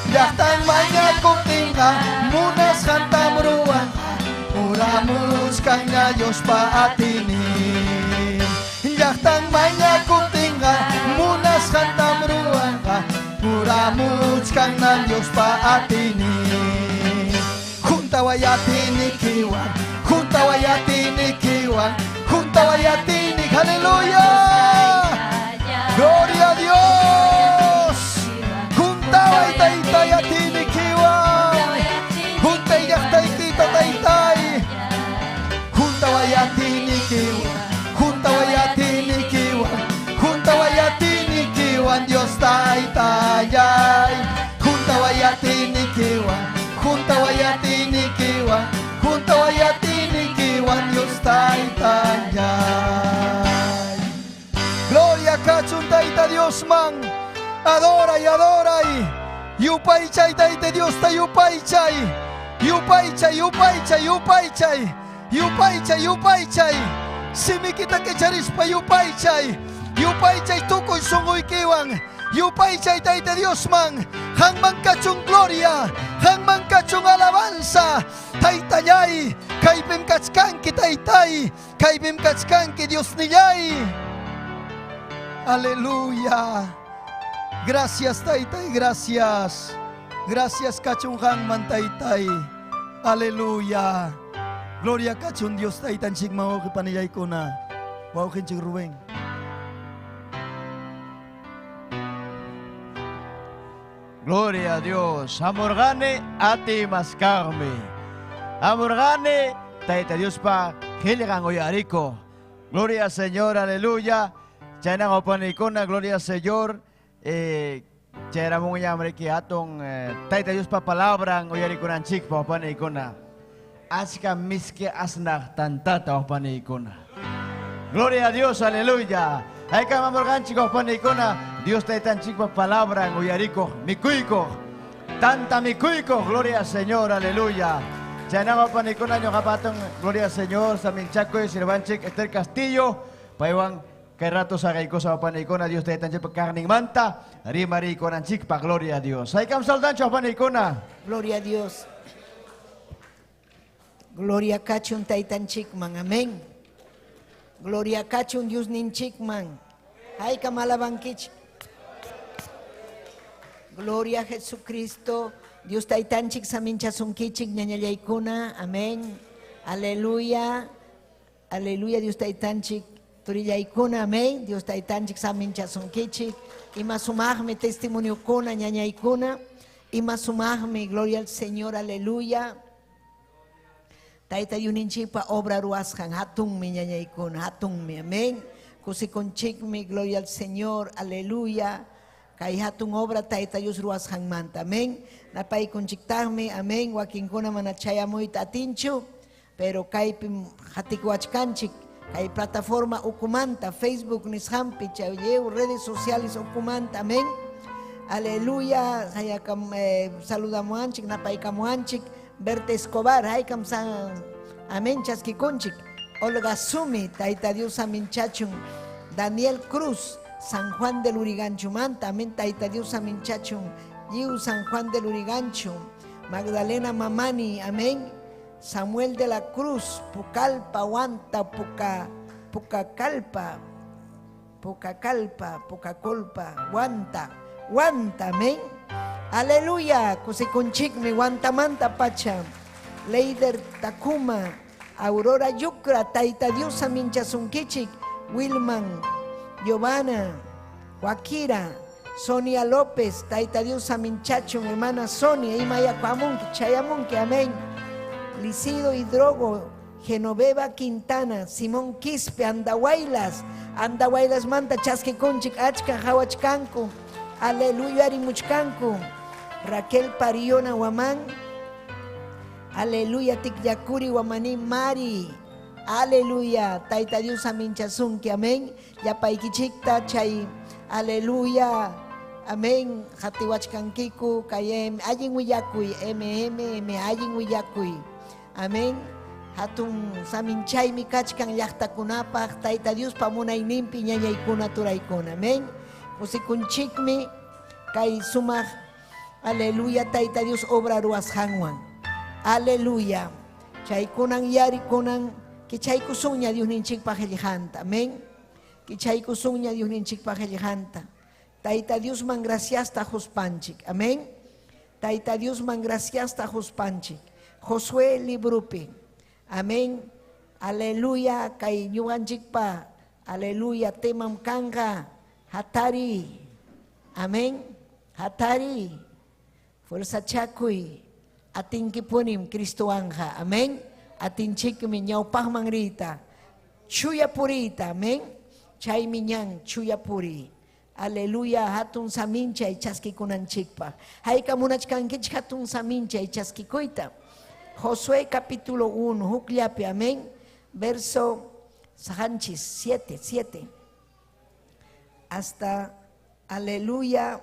Yaktang manyakuk tingka, munas kanta meruangka, uramus kanya Diyos paatini. Yaktang manyakuk tingka, munas kanta meruangka, uramus kanya Diyos paatini. Kuntawayatini kiwan, kuntawayatini kiwan, kuntawayatini, haleluya. Gloria a Dios. Kuntaway taytayatini kiwan, kuntay yaktay kita taytay, kuntawayatini kiwan, kuntawayatini kiwan, kuntawayatini kiwan Diyos taytayay, kuntawayatini kiwan, kuntawayatini kiwan, kuntawayatini kiwan Diyos taytayay. Gloria kachun tayta Dios mang, adoray, adoray. Yupaychay tayta Dios ta yupaychay, yupaychay, yupaychay, yupaychay, yupaychay, yupaychay. Simikita que charispa yupaychay, yupaychay tukoy sungoy kiwang, yupaychay tayta Dios man, hangman kachung gloria, hangman kachung alabanza, taytayay, kaybim kachkanki taytay, kaybim kachkanki Dios niyay. Aleluya. Gracias taytay, gracias. Gracias kachung hangman taytay. Aleluya. Gloria kachung Dios taytan sig mawaki paniyay ko na. Wawakin sig ruweng. Gloria a Dios. Amorgane ati maskarme. Amorgane tayta Dios pa hiligang oyariko. Gloria al Señor, aleluya. Chayna ngopanikona, gloria al Señor. Chayra mong yamre ki atong tayta Dios pa palabrang oyarikunan chik pa panikona. Aska miski asnak tantata panikona. Gloria a Dios, aleluya. Hay que mamorgan chicos panikona. Dios taytan chik pa palabrang oyariko mikuiko. Tanta mikuiko, gloria al Señor, aleluya. Chayna ngopanikona nyo kapatong gloria al Señor sa minchakoy sirbanchik Esther Castillo. Paiwang kay rato sa kay ko sa panikona Dios taytan chik pa karning manta. Rimari ko nan chik pa gloria a Dios. Hay kam saldan chik panikona. Gloria a Dios. Gloria kachun taytan chikman. Amén. Gloria kachun Dios nin chikman. Hay kamalabangkich. Gloria a Jesucristo. Dios taytan chik sa minchasun kichik ñañallaykuna. Amén. Aleluya. Aleluya Dios taytan chik. Turillaykuna. Amén. Dios taytan chik sa minchasun kichik. Ima sumagme testimonio kuna ñañaykuna. Ima sumagme. Gloria al Señor. Aleluya. Tayta yuninchik pa obra ruaskan, hatung mi ñañaykun, hatung mi, amén. Kusikonchik mi, gloria al Señor, aleluya. Kay hatung obra tayta yus ruaskan manta, amén. Napay kunchiktagmi, amén. Wakinkuna manachayamoy tatinchu, pero kay pim hatikwachkanchik, kay plataforma ukumanta, Facebook nishampi, chayew, redes sociales ukumanta, amén. Aleluya, saludamuanchik, napay kamuanchik. Berta Escobar, haykam san amén chaskikunchik. Olga Sumi, tayta Dios amin chachun. Daniel Cruz, San Juan del Urigancho manta, amén tayta Dios amin chachun. Yiu San Juan del Urigancho. Magdalena Mamani, amén. Samuel de la Cruz, Pucalpa, Huanta, Pucacalpa, Pucacolpa, Huanta, amén. Aleluya, kusikunchikmi Guantamanta Pacha, Leider Takuma, Aurora Yucra, Tayta Dios Minchasunkichik, Wilman, Giovanna, Joaquira, Sonia López, Tayta Dios Minchachun, hermana Sonia, Imaya Kwamunki, Chayamunki, amén. Licido Hidrogo, Genoveva Quintana, Simón Quispe, Andahuaylas Manta, Chasquiconchic, Achka, Hawachcanco, Aleluya, Arimuchcanco. Raquel Pariona Huamán, Aleluya, tikyakuri wamani mari. Aleluya, Taita Dios aminchasunki, amén. Yapaykichikta chay, aleluya, amén. Hatiwachkankiku, kayem, ayin wiyakuy, ayin wiyakuy, amén. Hatun saminchay mi kachkan llaqtakunapaq, Taita Dios pamunay nimpi ñañaykuna turaykuna, amén. Musikunchikmi, kay sumaq, aleluya, Taita Dios obra ruwasqanwan, aleluya. Chaykunan yarikunan, kichaykusunña Dios ninchikpaq qillqanta, amén. Kichaykusunña Dios ninchikpaq qillqanta. Taita Dios man graciasta huspanchik, amén. Taita Dios man graciasta huspanchik. Josué librupi, amén. Aleluya, kay ñuqanchikpa, aleluya, temam kanga, hatari, amén. Hatari, fuerza chakuy, atinkipunim Cristo anja, amén. Atinchikmi ñawpaqman rita, chuya purita, amén. Chay miñan chuya puri, aleluya, hatun saminchay chaskikunanchikpa. Hayka munachkankichik hatun saminchay chaskikuyta. Josué capítulo 1, hukllapi, amén. Verso 7 hasta, aleluya,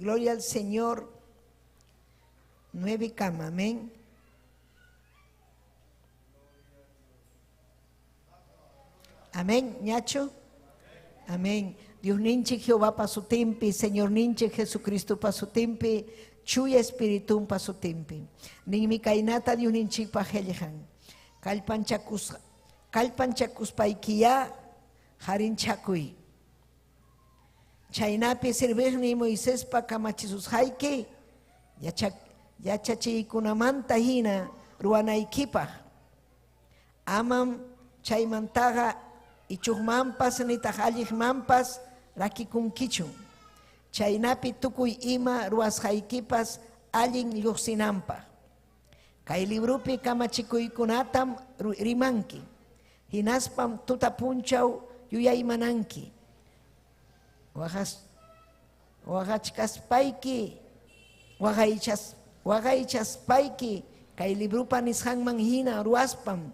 gloria al Señor, 9 cama, amén. Amén, ñacho. Amén. Dios ninche Jehová pa su tempi, Señor ninche Jesucristo pa su tempi, chuya espíritu pa su tempi. Ning mi kainata Dios ninche pa hellejan. Kalpanchakus paikia harin chakui. Chainapi sirvehni Moisés pa kamachisus haike, yachachi kunamanta hina ruanaikipa. Amam chaymantaga ichugmampas nitajalligmampas rakikunkichun. Chaynapi tukuy ima ruwasqaykipas allin lluqsinanpaq. Kay librupi kamachikuykunatam rimanki. Hinaspam tuta punchaw yuyaymananki. Waqachkaspayki, waqaychaspayki, kay librupa nisqanman hina ruwaspam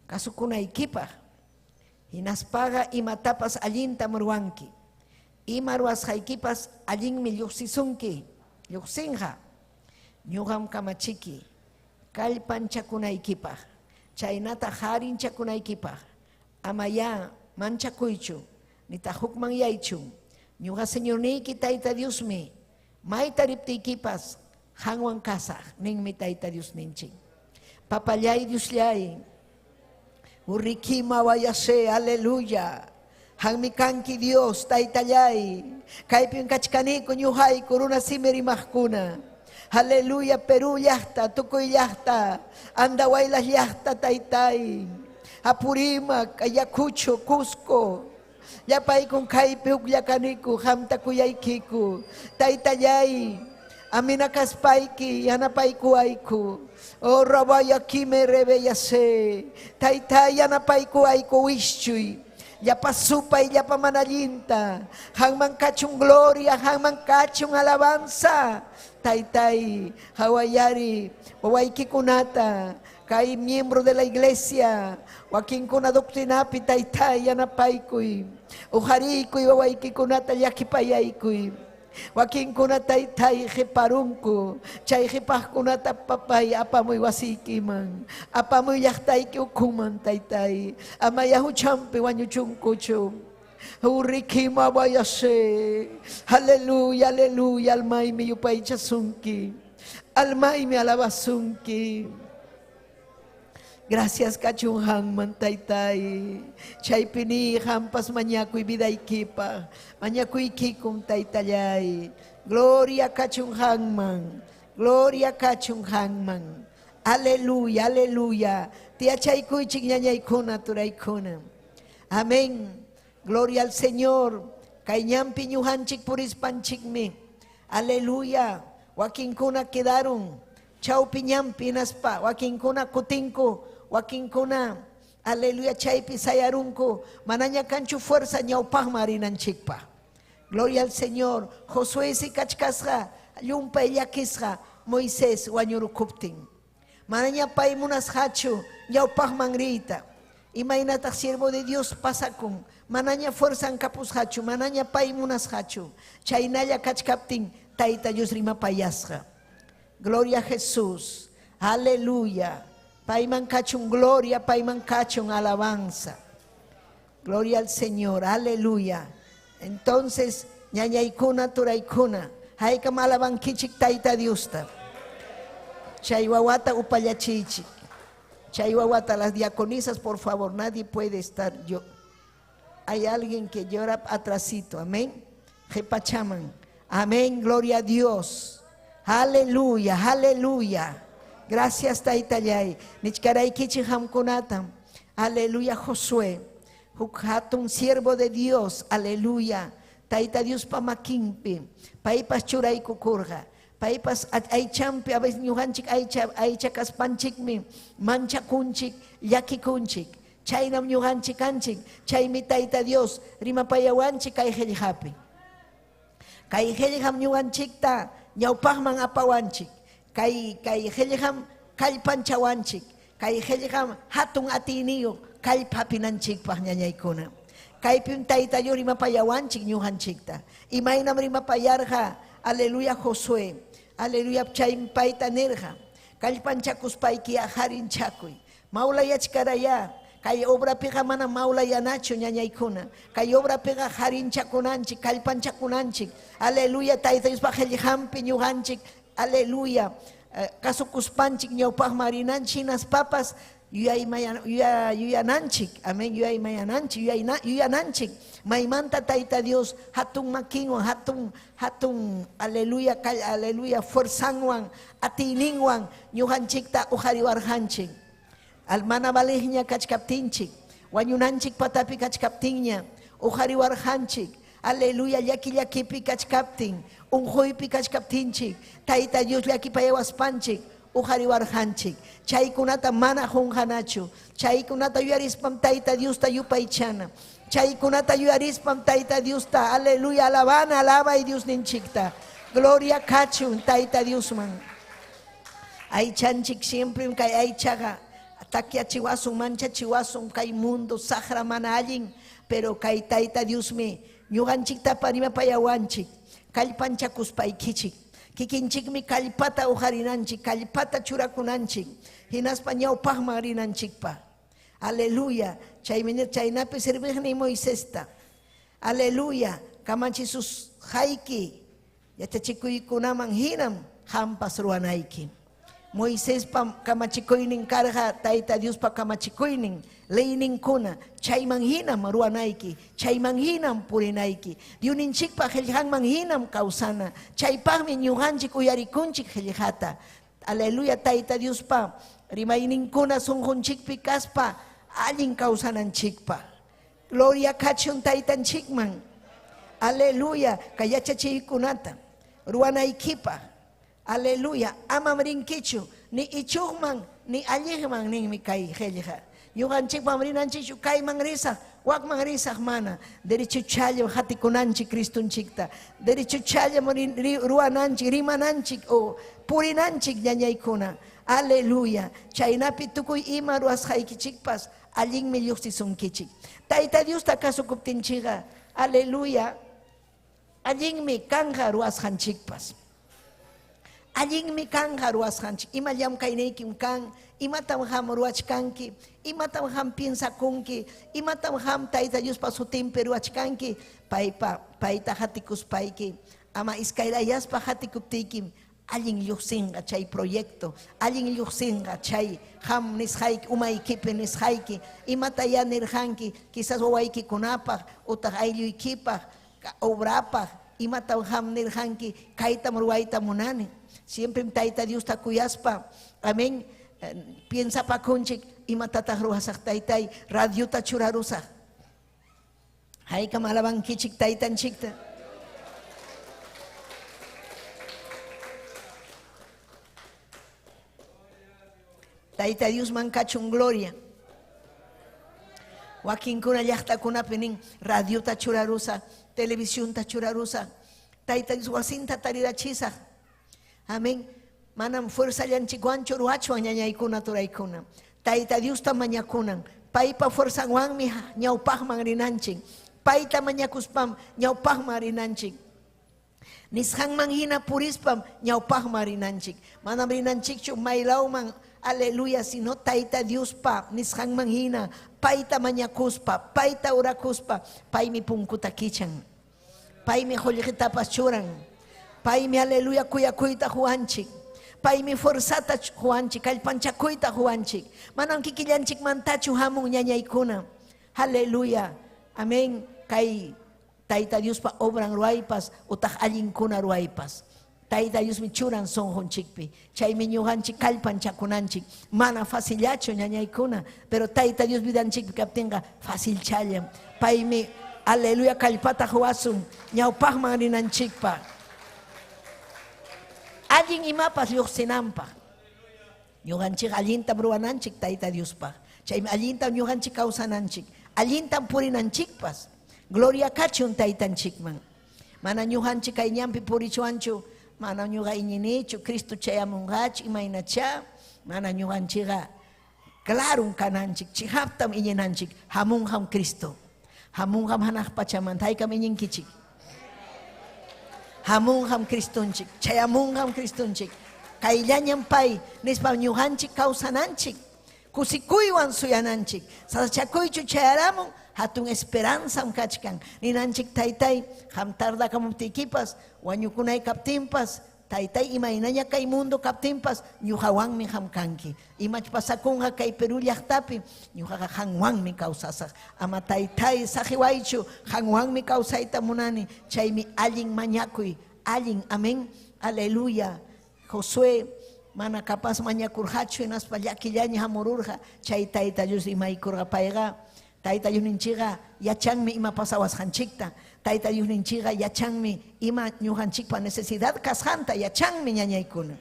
kasukunaykipaq. Hinaspaga imatapas allintam ruwanki. Ima ruwasqaykipas allinmi lluqsisunki, lluqsinqa. Ñuqam kamachiki, kallpanchakunaykipaq, chaynata harinchakunaykipaq. Amaya manchakuychu, nita hukman yaychu. Ñuqa Señorniyki Tayta Diosmi, mayta riptiykipas hanwan kasaq, ninmi Tayta Dios ninchik. Papallay Diosllay, urrikima wayase, aleluya. Hanmikanki Dios, Taytallay, kaypin kachkaniku ñuhayku runa simirimaqkuna. Aleluya, Perú llaqta, tukuy llaqta, Andahuaylas llaqta, Taytay. Apurímac, Ayacucho, Cusco, llapaykun kaypi uklakaniku, hamtakuyaykiku. Taytallay, aminakaspayki, yanapaykuayku. Oh, rabayakime rebeyase. Taytay, yanapaykuayku wischuy. Yapa supay, yapa manalinta. Hangman kachung gloria, hangman kachung alabanza. Taytay, hawayari, wawaykikunata, kay miembro de la iglesia, wakinkuna doctrinapi, Taytay, yanapaykuy. Uharikuy, wawaykikunata, yakipayaykuy. Wakinkuna Taytay, hiparunku, chay hipajkunata papay, apamuy wasikiman, apamuy llaqtayki ukuman, Taytay, amayahuchampi wañuchunkuchu. Urikima vayase, aleluya, aleluya, almaymi yupaychasunki, almaymi alabasunki. Gracias kachunhanman, Taytay. Chaypini hampas mañakuy vidaykipa, mañakuykikum, Taytallay. Gloria kachunhanman, gloria kachunhanman. Aleluya, aleluya. Tiachaykuychik ñañaykuna turaykuna. Amén. Gloria al Señor. Kaynampi ñuhanchik purispanchikmi. Aleluya. Wakinkuna quedaron. Chawpi ñampi naspa. Wakinkuna kutinku. Wakinkuna. Aleluya. Chaypi sayarunku. Manaña kanchu fuerza ñawpaj marinanchikpa. Gloria al Señor. Josué si kachkasqa. Llumpa llakisqa. Moisés wañurukuptin. Manaña pay munas hachu, ñawpaj mangrita. Imaynata siervo de Dios pasakun. Manaña fuerzan kapus hachu, manaña pay munas hachu. Chaynalla kachkaptin, taita Dios rima payasja. Gloria a Jesús. Aleluya. Paiman kachun gloria, paiman kachun alabanza. Gloria al Señor. Aleluya. Entonces, ñañaykuna turaykuna. Hayka malaban kichik taita Diusta. Chaywawata upayachichik. Chaywawata, las diaconisas, por favor, nadie puede estar yo. Hay alguien que llora atrasito, amén. Jepachaman, amén, gloria a Dios. Aleluya, aleluya. Gracias taita yay. Nichkaray kichik hamkunatam. Aleluya, Josué. Hatun siervo de Dios, aleluya. Taita Dios pamakimpi. Paipas churay kukurga. Paipas aychampi a veces ñujanchik aycha kaspanchikmi mancha kunchik llaki kunchik chaynam ñujanchik anchik chaymi taita Dios rimapayawanchik kay qillqapi kay qillqam ñujanchikta ñawpaqman apawanchik kay qillqam kallpanchawanchik kay qillqam hatun atiniyu kallpapinanchikpaq ñañaykuna kaypim taita Dios rimapayawanchik ñujanchikta imaynam rimapayarqa aleluya Josué. Aleluya chaympaita nerja. Kallpanchakuspayki ajarinchakuy. Maula yachkaraya. Kay obra pega mana maula yanacho ñañaykuna. Kay obra pega jarinchakunanchik, kallpanchakunanchik. Aleluya taita Dios pajelhampi ñujanchik. Aleluya. Kasukuspanchik ñawpaj marinanchik nas papas. Yuyananchik. Amén. Yuyananchik. Maimanta taita Dios hatun makinwan hatun aleluya fuerzanwan atininwan ñujanchikta ujariwarjanchik almana valejña kachkaptinchik wañunanchik patapi kachkaptinña ujariwarjanchik aleluya llakipi kachkaptin unjuypi kachkaptinchik taita Dios llakipayawaspanchik ujariwarjanchik chaykunata mana junjanachu chaykunata yuyarispam taita Diosta yupaychana chaykunata yuyarispam taita Diosta aleluya alaba y Dios ninchikta gloria kachun taita Diosman aychanchik siempre kay aychaga takiachiwasun manchachiwasun kay mundo sahra mana allin pero kay taita Diosmi ñuganchikta parimapayawanchik kallpanchakuspaykichik kikinchikmi kallpata ujarinanchik kallpata churakunanchik hinaspa ñawpaqman rinanchikpa aleluya chaynapi serviqni Moisesta aleluya kamachisus hayki yachachikuykunaman hinam hampas ruwanayki Moisés kamachikuynin karqa taita Dios pa kamachikuynin leyninkuna chayman hinam ruwanayki chayman hinam purinayki Diosninchikpa qillqanman hinam kawsana chaypaqmi ñuqanchik uyarikunchik qillqata aleluya taita Dios pa rimayninkuna sunqunchikpi kaspa allin kawsananchikpa gloria kachun taytanchikman aleluya kayachachiykunata ruwanaykipa aleluya amam rinkichu ni ichukman ni alliqman ninmi kay qillqa ñuqanchikpam rinanchikchu kayman risaq wakman risaq mana derecho challam hatikunanchik Cristunchikta derecho challam ruwananchik rimananchik o purinanchik ñañaykuna aleluya chaynapi tukuy ima ruwasqaykichikpas allinmi lluqsisunkichik taita Diosta kasukuptinchikqa aleluya allinmi kanja ruwasqanchikpas allinmi kanja ruwasqanchik ima llamkaynaykim kan imatam ham ruwachkanki imatam ham pinsakunki imatam ham taita Diospa sutinpi ruwachkanki payta hatikuspayki ama iskaylayaspa hatikuptiykim allin lluqsinqa chay proyecto allin lluqsinqa chay ham nisqayki umaykipi nisqayki imata ya nirqanki quizás wawaykikunapaq utaq aylluykipaq obrapaq imata ham nirqanki kaytam ruwayta munani siempre taita Diosta kuyaspa amén piensapakunchik imatataq ruwasaq taytay radiota churarusaq haykam alabankichik taytanchikta taita Dios mankachun gloria wakinkuna llaqtakunapi nin radiota churarusa televisión ta churarusa taita Dios wasinta tarirachisaq amén manam fuerza llanchikwanchu ruachwan ñañaykuna turaykuna. Tayta Diosta mañakunan. Paypa fuerzanwanmi ñawpaqman rinanchik. Payta mañakuspam ñawpaqman rinanchik. Nisqanman hina purispam ñawpaqman rinanchik. Manam rinanchikchu maylawman, aleluya, sino Tayta Diospa nisqanman hina. Payta mañakuspa, payta urakuspa, paymi punkuta kichan. Paymi qullqitapas churan. Paymi aleluya kuyakuyta huanchik. Paymi fuerzata huanchik, kallpanchakuyta huanchik. Manam kikillanchik mantachu hamun ñañaykuna. Aleluya. Amén. Kay Tayta Diospa obran ruaypas utaq allinkuna ruaypas. Tayta Diosmi churan sonjonchikpi. Chaymi ñuqanchik kallpanchakunanchik. Mana facillachu ñañaykuna, pero Tayta Dios vidanchikpi kaptinqa facilchallam. Paymi aleluya kallpata huasun ñawpaqman rinanchikpa. Allin imapas lluqsinanpaq. Ñuqanchik allintam ruwananchik Tayta Diospaq. Chaymi allintam ñuqanchik kawsananchik. Allintam purinanchikpas. Gloria kachun Taytanchikman. Mana ñuqanchik kay ñampi purichuanchu. Mana ñuqa iñinichu Cristo chayamunqachu imaynacha. Mana ñuqanchikqa claro kananchik. Chihaptam iñinanchik. Hamunqam Cristo. Hamunqam hanaq pachamanta. Haykam iñinkichik. Hamunqam Cristonchik, chayamunqam Cristonchik. Kayllañam pay, nispa ñuqanchik kawsananchik. Kusikuywan suyananchik. Sasachakuychu chayaramun, hatun esperanzam kachkan. Ninanchik taytay, ham tardakamuptikipas, wañukunay kaptinpas, taytay imaynaña kay mundo kaptinpas, ñuqawanmi ham kanki. Imach pasakunqa kay Perú llaqtapi, ñuqaqa hanwanmi kawsasaq. Ama taytay saqiwaychu, hanwanmi kawsayta munani. Chaymi allin mañakuy, allin, amén, aleluya. Josué, mana capaz mañakurqachu hinaspa llakillaña hamururqa, chay Tayta Dios imaykurqa payqa. Tayta Dios ninchiqa yachanmi ima pasawasqanchikta. Tayta Dios ninchiqa yachanmi ima ñuqanchikpa necesidad kasqanta yachanmi ñañaykuna.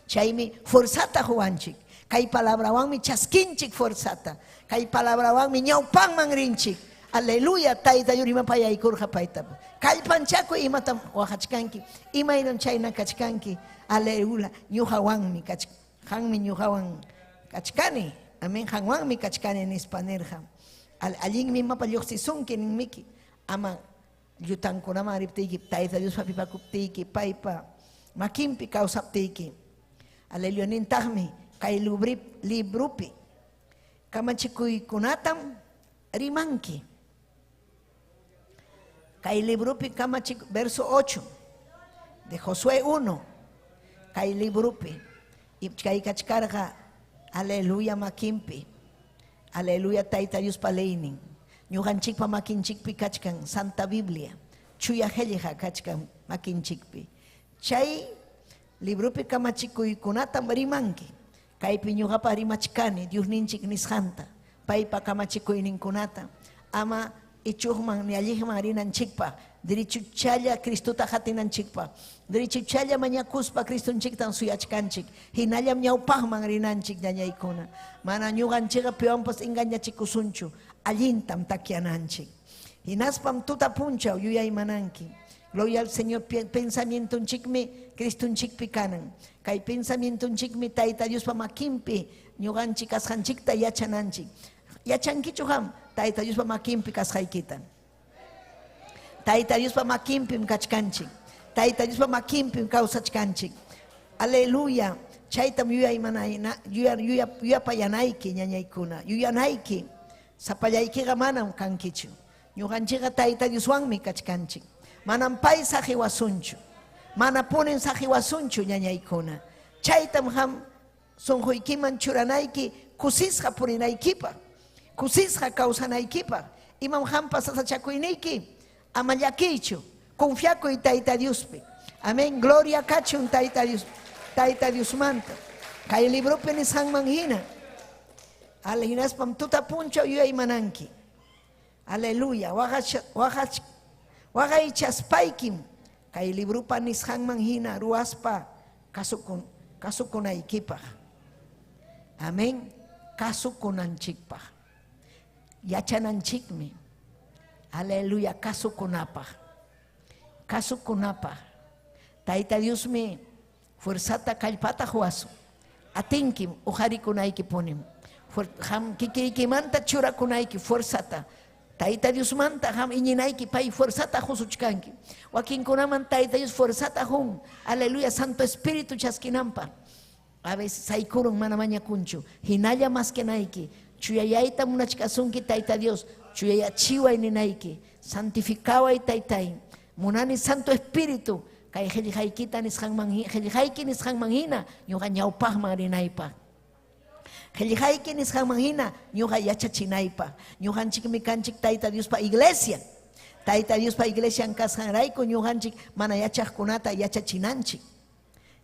Chaymi fuerzata huanchik. Kay palabrawanmi chaskinchik fuerzata. Kay palabrawanmi ñawpanman rinchik. Aleluya, Tayta Dios ima payaykurqa paytapas. Kallpanchaku imatam waqachkanki. Imayran chayna kachkanki. Aleluya, ñuqawanmi kachkanmi ñuqawan kachkani. Amén, hanwanmi kachkani nispanerja. Allinmi mapa lluqsisunki ninmiki. Ama llutankunama riptiki, Tayta Dios papipakuptiki, paypa makinpi kawsaptiki. Aleluya, nintaqmi kay librupi kamachikuykunatam rimanki. Kay librupi verso 8 de Josué 1. Kay librupi y kay kachkarqa aleluya makinpi. Aleluya Tayta Dios paleinin. Ñuqanchikpa makinchikpi kachkan Santa Biblia. Chuya qhilqa kachkan makinchikpi. Chay librupi kamachikuykunatam rimanki. Kaypi ñuqapa rimachkani Dios ninchik nisqanta. Paypa kamachikuyninkunata. Ama ichuqman ni alliqman rinanchikpa. Dirichuchalla Cristota hatinanchikpa. Dirichuchalla mañakuspa Cristonchiktan suyachkanchik. Hinallam ñawpaqman rinanchik ñañaykuna. Mana ñuqanchikqa piwanpas engañachikusunchu. Allintam takiananchik. Hinaspam tuta punchaw yuyaymananki. Gloria al Señor, pensamientonchikmi Cristonchikpi kanan. Kay pensamientonchikmi Tayta Diospa makinpi ñuqanchik kasqanchikta yachananchik. Yachankichu ham Tayta Diospa makinpi kasqaykitan. Tayta Diospa makinpim kachkanchik. Tayta Diospa makinpim kawsachkanchik. Aleluya. Chaytam yuyapayanayki ñañaykuna. Yuyanayki. Sapallaykiqa manam kankichu. Ñuqanchikqa Tayta Dioswanmi kachkanchik. Manam pay saqiwasunchu. Mana punin saqiwasunchu ñañaykuna. Chaytam ham sunquykiman churanayki kusisqa purinaykipa. Kusisqa kawsanaykipaq. Imam ham pasasachakuyniyki. Ama llakichu. Confiakuy Tayta Diospi. Amén. Gloria kachun Tayta Dios. Tayta Dios manta. Kay libropi nisqanman hina. Alhinaspam tuta punchaw yuyaymananki. Aleluya. Waqaychaspaykim. Kay librupa nisqanman hina ruaspa kasukunaykipaq. Amén. Kasukunanchikpaq. Yachananchikmi. Aleluya, kasukunapaq. Kasukunapaq. Tayta Diosmi fuerzata kallpata huasu. Atinkim ujarikunaiki ponim. Ham kikirikimanta churakunaiki fuerzata. Taita Dios manta ham iñinaiki pay fuerzata husuchkanki. Wakinkunaman Taita Dios fuerzata hun. Aleluya, Santo Espíritu chaskinampa. A veces saikurun mana mañakunchu. Hinalla más que naiki. Chuyayaita munachkasunki Taita Dios. Chuyayachiwa ninaiki. Santificaba y Taitai. Munani Santo Espíritu. Kay helihaikita helihaiki nishanmanhina. Yuga ñaupaj marinaipa. Helihaiki nishanmanhina. Yuga yachachinaipa. Yuganchik mikanchik Taita Dios pa iglesia. Taita Dios pa iglesia en kashanraiko. Yuganchik mana yachajkunata yachachinanchik.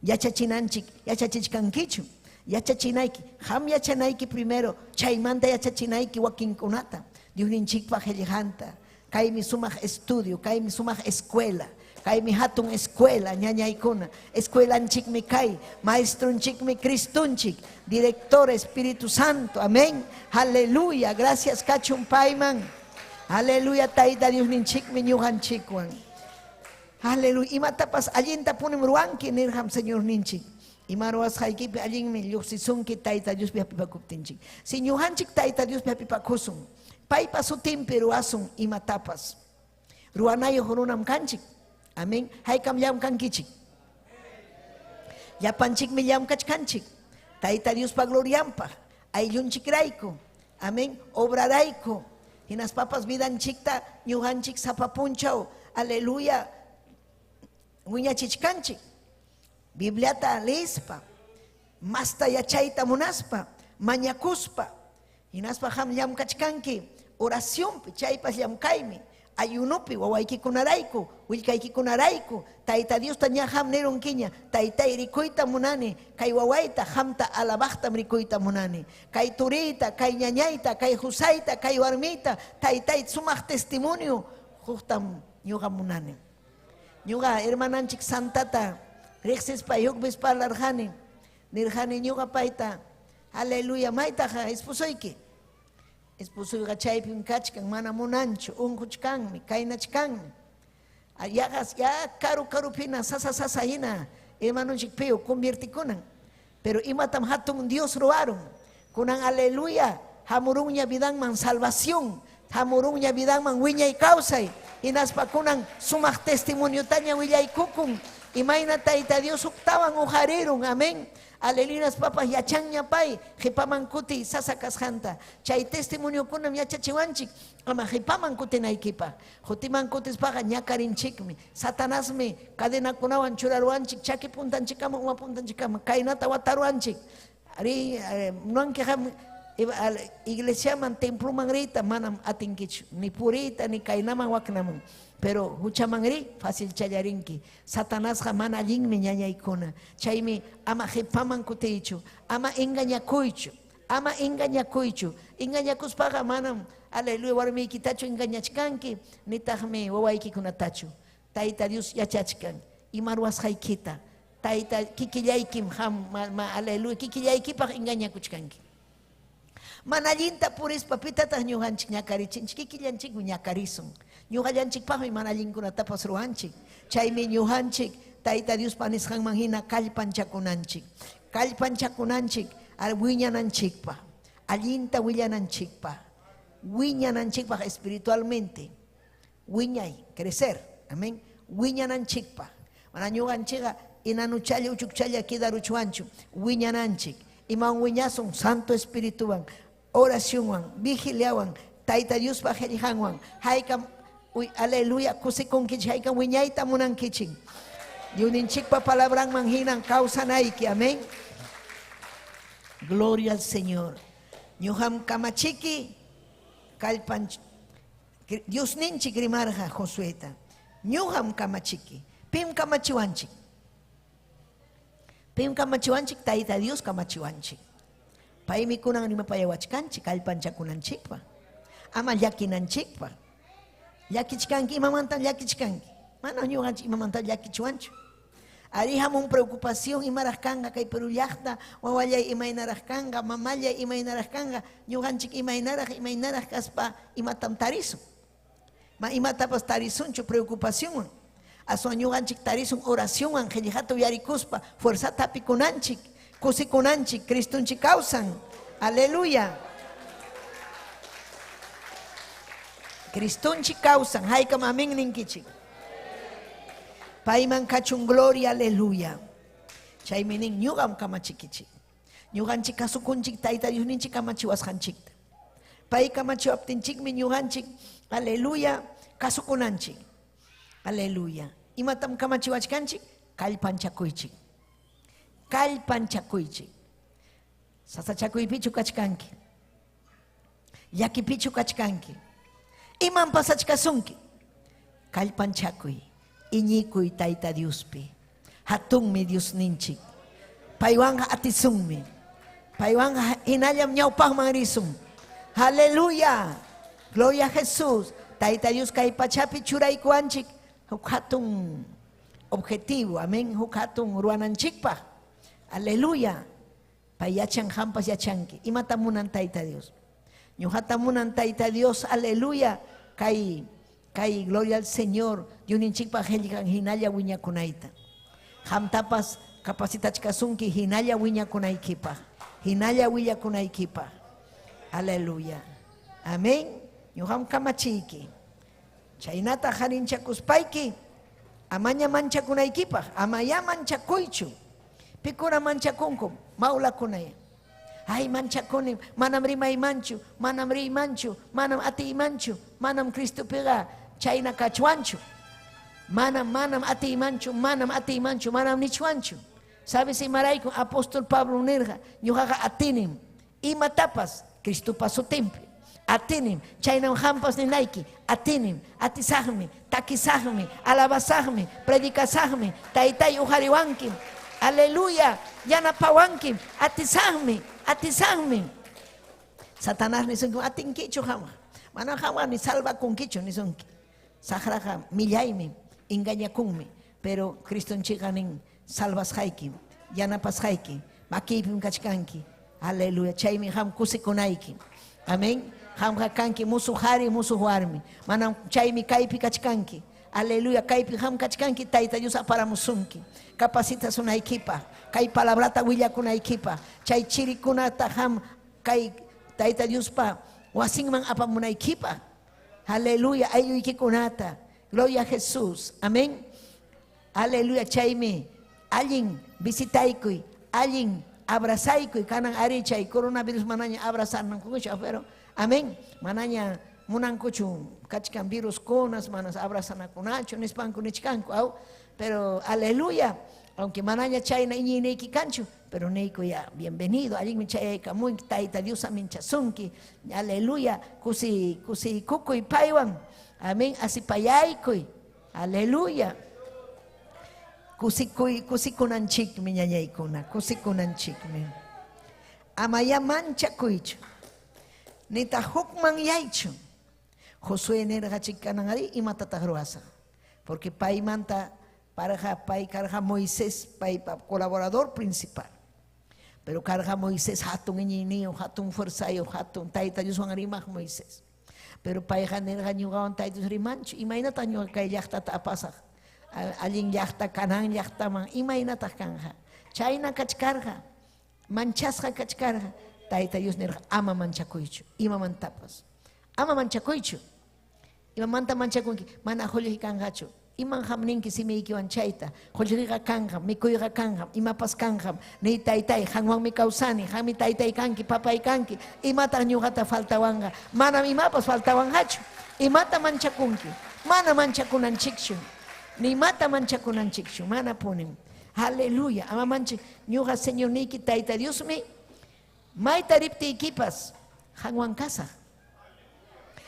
Yachachinanchik, yachachichkankichu, yachachinaiki, ham yachanaiki primero, chaymanta yachachinaiki wakinkunata, diuninchikpa hellejanta, kay mi sumaj estudio, kay mi sumaj escuela, kay mi hatun escuela, ñañaykuna, escuelanchik mi kay, maestronchik mi Cristunchik, director Espíritu Santo, amén, aleluya, gracias kachun payman, aleluya, taita diuninchik mi ñujanchikwan. Aleluya. Ima tapas allinta punim ruanki nirham Señor ninchik. Ima ruas haikipi allin mi yuxisunki Taita Dios pipakuptinchik. Si ñuhanchik Taita Dios pipakusun. Paipa sutimpi ruasun ima tapas. Ruanayo runam kanchik. Amen. Haikam yam kankichik. Yapanchik mi yam kachkanchik. Taita Dios pa gloriampa. Ayunchik raiko. Amen. Obra raiko. Hinas papas vidanchikta ñuhanchik sapapunchao. Aleluya. Nguña chichkanchik, Bibliata leispa, masta yachaita munaspa, mañakuspa, hinaspa ham yam kachkanki, oración chaypas yam kaimi, ayunupi, wawaiki kunaraiku, wilkaiki kunaraiku, taita Dios taña ham neron kiña, taita irikuita munani, kay wawaita hamta alabachta mrikuita munani, kay turita, kay ñañaita, kay husaita, kay warmita, taita sumaj testimonio, justam ñuga munani. Ñuga hermananchik santata, rexes pa yukbis pa larjani, nirjani ñuga paita, aleluya, maitaja, esposoyki. Esposoyga chaypim kachkan, mana munancho, unkuchkanmi, kainachkanmi. Ayagas, ya karu pina, sasa hina, hermananchik peo, conviertikunan. Pero imatam hatun Dios roaron, kunan aleluya, hamurunya bidangman salvación, hamurunya bidangman wiñay causay. Inaspa kunan sumaj testimonio taña willay kukun. Imayna Taita Dios uktawan ujarerun. Amén. Alelinas papas yachaña pay. Jipaman kuti sasakas janta. Chay testimonio kunam yachachiwanchik. Ama jipaman kuti naikipa. Jutiman kutis paga ñakarinchikmi. Satanasmi cadena kunawan churaruanchik. Chaki puntanchikama uma puntanchikama. Kainata wataruanchik. Ari nuankejam. Iglesia man templo mangrita manam atinkichu ni purita ni kainaman waknaman pero hucha mangri fácil chayarinki Satanás jamana allin mi ñañaykuna chaymi ama jipaman kutichu ama engañakuychu engañakuspaqa manam aleluya warmiykitachu engañachkanki nitaqmi wawaykikunatachu Taita Dios yachachkan imarwasqaykita Taita kikillaykim aleluya kikillaykipaq engañakuchkanki Manallinta puris papitata ñuhanchik ñakarichinchik kikillanchik ñakarisun. Ñuhallanchik paqmi manallinkunatapas ruanchik. Chaymi ñuhanchik Taita Dios panisqanman hina kallpanchakunanchik. Kallpanchakunanchik wiñananchikpa. Allinta willananchikpa. Wiñananchikpa espiritualmente. Wiñay, crecer. Amén. Wiñananchikpa. Mana ñuhanchikqa inanuchalla uchukchalla kidaruchuanchu. Wiñananchik. Iman wiñasun Santo Espíritu oración vigiliawan Taita Dios pa helijanwan haikam aleluya kusikunkichik haikam wiñayta munankichik yuninchikpa palabran manhinan kausanaiki amén gloria al Señor ñuham kamachiki kalpan Dios ninchik rimarja Josueta ñuham kamachiki pim kamachiwanchik Pim kamachiwanchik Taita Dios kamachiwanchik. Paimi kunang ni mapayawachkanchik kallpanchakunanchikpa. Ama llakinanchikpa. Llakichkanki imamantan llakichkanki. Mana ñuqanchik imamantan llakichwanchu. Ari hamun preocupación imaraj kanga kay Perú llaqta wawallay imaynaraj kanga mamallay imaynaraj kanga ñuqanchik imaynaraj kaspa imatam tarisun. Ma imatapas tarisunchu preocupación. Asuanyuganchik tarisun oración angelijato yarikuspa, fuerza tapi kunanchik, kusi kunanchik, Cristunchik causan. Aleluya. Cristunchik causan, haikam amin ninkichik. Paiman kachun gloria, aleluya. Chayminin ñugam kamachikichik. Ñuganchik kasukunchik taita Dios ninchik kamachiwasjanchik. Pai kamachiwaptinchik mi ñuganchik, aleluya, kasukunanchik. Aleluya. Imatam kamachiwachkanchik, kallpanchakuychik. Kallpanchakuychik. Sasachakuypichu kachkanki. Yakipichu kachkanki. Iman pasachkasunki. Kallpanchakuy. Iñikuy taita Diospi. Hatunmi Dios ninchik. Paiwanga atisunmi. Paiwanga hinallam ñawpaqman risum. Aleluya. Gloria a Jesús. Taita Dios kay pachapi churaykuanchik. Hukatun objetivo. Amén. Hukatun ruananchikpa. Aleluya. Payachan hampas yachanki. Imatamunan taita Dios. Ñuhatamunan taita Dios. Aleluya. Kay gloria al Señor. Yuninchikpa helikan hinalla wiñakunaita. Hamtapas capacitachkasunki hinalla wiñakunaykipa. Hinalla wiñakunaykipa. Aleluya. Amén. Ñuham kamachiki. Chaynata harinchakuspayki. Amaña manchakunaykipa. Amaya manchakuychu. Pikura manchakunkum. Maula kunaya. Ay manchakuni. Manam rimay manchu. Manam ri manchu. Manam ati manchu. Manam Cristo pega. Chayna kachuanchu. Manam ati manchu. Manam ati manchu. Manam nichuanchu. ¿Sabes si maraico? Apóstol Pablo Nerja. Ñuhaga atinim. Ima tapas. Cristo pasó temple. Atinim, chaynam hampas ni naiki, atinim, atisahmi, takisahmi, alabasahmi, predicasahmi, taitay uhariwankim, aleluya, yanapawankim, atisahmi. Satanás ni sonki, atinkichu hama, mana hama ni salva kunkichu ni sonki, sahraha millaymi, engañakunmi, pero Cristo chiganin salvas haikim, yanapas haikim, makipim kachkanki, aleluya, chaymi ham kusikunaiki, amén. Hamha kanki musu hari musu huarmi. Manam chaymi kaipi kachkanki. Aleluya, kaipi ham kachkanki taita Dios aparamusunki. Capacitas una equipa. Kai palabrata huilla kuna equipa. Chay chirikunata ham kai taita Dios pa. Wasingman apamuna equipa. Aleluya, ayu ikikunata. Gloria a Jesús. Amén. Aleluya, chaymi. Alguien visitaikui. Alguien abrazaikui. Kanan arichay. Coronavirus mananya abrazar nan kukusha pero. Amén. Mananya munan kuchu kachkan virus konas manas abrazana kunacho nispan kunichkanku au pero aleluya aunque mananya chayna iñi neki kanchu pero neiko ya bienvenido allí mi chayka muy taita Dios aminchasunki aleluya kusi kukuy paywan amén asipayaykuy aleluya kusi kunanchik mi ñañaykuna kusi kunanchik mi amaya mancha kuychu Nita hukman yaichu. Josué nerga chikanangari y matatagruasa. Porque pai manta pai carga Moisés, pai colaborador principal. Pero carga Moisés hatun iñinio, hatun fuerzayo, hatun taita yusuan arimaj Moisés. Pero pai nerga nyugawan taita rimanchu. Imagínate nyuga kay yachta tapasa. Alin yachta kanan yachta man. Imagínate kanja. Chayna kachkarga. Manchasga kachkarga. Taita Dios nerja ama manchakuychu, ima mantapas. Ama manchakuychu. Ima manta manchakunki, mana holli kangachu. Iman hamninki si me ikiwan chayta. Holliga kanham, mikuyga kanham, imapas kanham, ni taitai, hanwan mi kausani, hami taitai kanki, papai kanki, imata ñugata faltawanga, mana imapas faltawangachu. Imata manchakunki, mana manchakunanchikshu. Ni mata manchakunanchikshu, mana ponim. Aleluya, ama manchik, ñuga Señor niki taita Dios me. Maita ripti equipas, hanwan casa.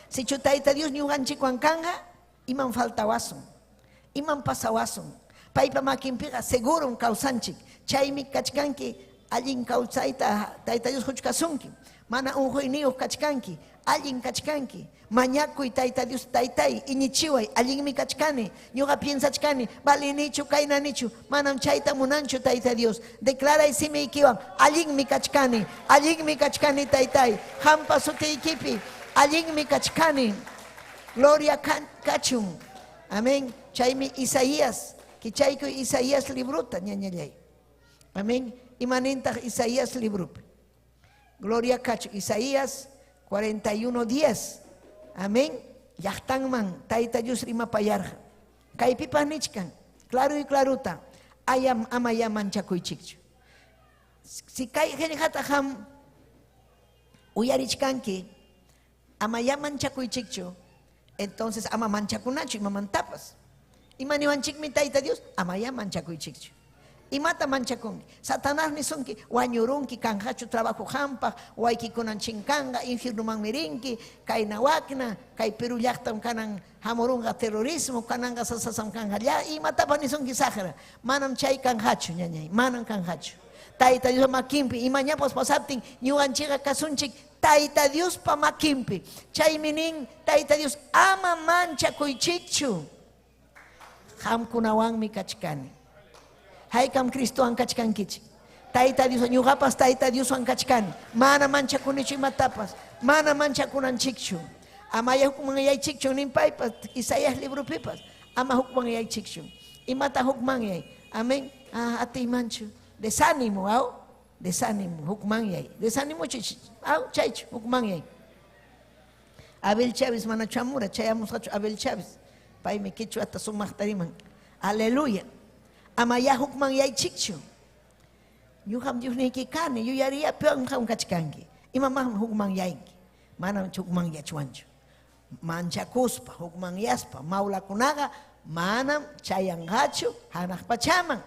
Si chutaita Dios ñuganchik wankanga, iman faltawasun, iman pasawasun. Paipa makimpiga seguro un causanchik. Chaymi kachkanki, allin causaita, taita Dios huchkasunki. Mana un juinio kachkanki, allin kachkanki. Mañakuy taita Dios taitai, inichiway, allin mi kachkani. Ñuga piensa chkani, vale nichu, kaina nichu. Manam chaita munanchu taita Dios. Declara y si me ikiwan, allin mi kachkani taitai. Hampa sute ikipi, allin mi kachkani. Gloria kachun. Amén. Chaymi Isaías, kichayku Isaías libruta ñañallay. Amén. Imanintaq Isaías librupi. Gloria cacho, Isaías 41:10. Amén. Llaqtanman Tayta Dios rimapayarqa. Kaypipas nichkan, claro y claruta, ama ya manchakuychikchu. Si kay qillqata ham uyarichkanki, ama ya manchakuychikchu, entonces ama manchakunachu imamantapas. Imaniwanchikmi Tayta Dios, ama ya manchakuychikchu. Imata manchakunki, Satanás nisunki, wañurunki kanjachu trabajo hampa, waykikunan chinkanga, infiernuman mirinki, kay nawakna, kay Perú llaqtam kanan hamurunga terrorismo, kananga sasasam kanja, imatapas nisunki sahara, manam chay kanjachu ñañay, manam kanjachu. Tayta Dios makimpi, imañapas pasaptin, ñuanchiga kasunchik, Tayta Dios pa makimpi, chay minin, Tayta Dios ama manchakuychikchu, hamkunawanmi kachkani. Haykam Cristo ankachkankichik. Tayta Dios ñuqapas Tayta Dios ankachkani. Mana manchakunichu imatapas. Mana manchakunanchikchu. Amaya hukmanyaychikchu nimpaypas Isaías librupipas. Ama hukmanyaychikchu. Imata hukmanyay. Amén. Ati manchu. Desánimo, ¿au? Desánimo, hukmanyay. Desánimo chichi. ¿Au? Chaychu, hukmanyay. Abel Chávez mana chamura, chayamos Abel Chávez. Paymi kichu hasta sumaqtariman. Aleluya. Amaya hukman yay chikchu. Yuham Dios niki kani, yuyaria peon ham kachkangi. Imamam hukman yayki. Manam hukman yachuanchu. Manchakuspa, hukman yaspa, maula kunaga, manam chayangachu, hanak pachaman.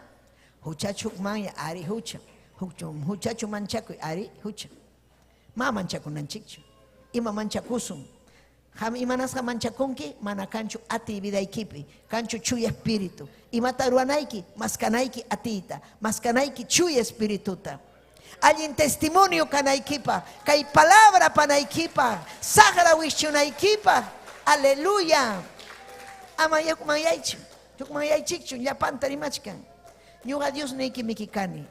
Huchachu hukman ya ari hucha. Huchachu manchaku ari hucha. Ma manchakunan chikchu. Ima manchakusum. Ham imanasqa manchakunki, mana kanchu ati vidaykipi, kanchu chuya espíritu. Imata ruanayki, maskanayki atita, maskanayki chuya espirituta. Allin testimonio kanaykipa, kay palabra panaykipa, sagra wishchunaykipa, aleluya. Ama yukmayaychu, yukmayaychikchu, llapanta rimachkan. Ñuqa Dios niki mikikani.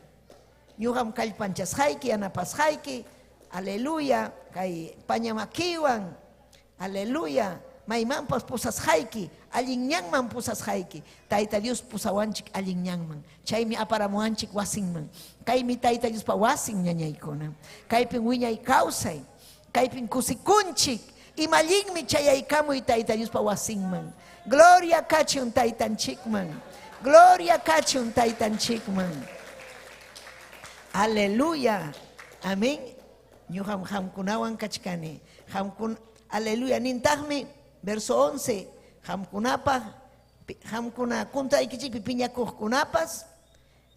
Ñuqam kallpanchasqayki, anapasqayki, aleluya, kay pañamakiwan. Aleluya. Maymanpas pusasqayki, allinñanman pusasqayki. Tayta Dios pusawanchik allinñanman. Chaymi aparamuanchik wasinman. Kaymi Tayta Diospa wasin ñañaykuna. Kaypin wiñay kawsay. Kaypin kusikunchik. Imallinmi chayaykamuy Tayta Diospa wasinman. Gloria kachun Taytanchikman. Gloria kachun Taytanchikman. Aleluya. Amén. Ñuqam hamkunawan kachkani. Aleluya, nintaqmi, verso 11, hamkuna kuntaykichikpi piñakuqkunapas,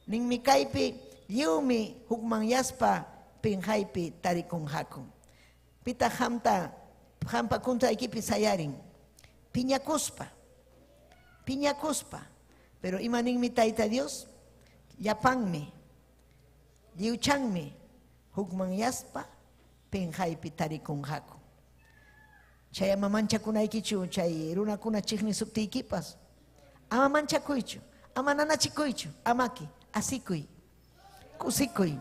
ninmi kaypi lliwmi hukmanyaspa pinjaypi tarikunqaku. Pita hampa kuntaykipi sayarin, piñakuspa, pero ima ninmi Tayta Dios, llapanmi, lliwchanmi hukmanyaspa pinjaypi tarikunqaku. Chay ama manchakunaykichu, chay runakuna chiqni suptiykipas. Ama manchakuychu, ama nanachikuychu, amaki, asikuy, kusikuy.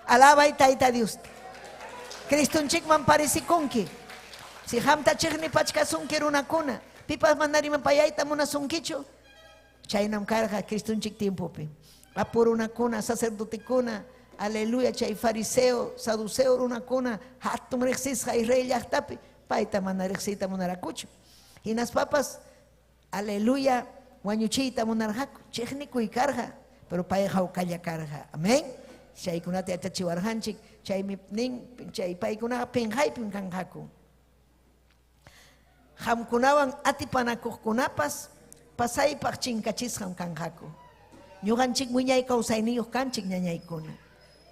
Alabay Tayta Dios. Cristunchikman parisikunki. Si hamta chiqni pachkasunki runakuna, pipas manariman payayta munasunkichu, chaynam karqa Cristunchik tiempopi. Apurunakuna, sacerdotekuna, aleluya, chay fariseo, saduceo runakuna, hatun riqsisqa Israel llaqtapi. Paita manarixita munarakuchu. Hinas papas, aleluya, wañuchita munarjaku, chiqnikuy karja, pero payqa ukalla karja. Amén. Chaykunata yachachiwarjanchik, chay paykunaqa pinjaypin kanjaku. Hamkunawan atipanakuqkunapas pasaypaq chinkachisqam kanjaku. Ñuqanchik wiñay kawsayniyuq kanchik ñañaykuna.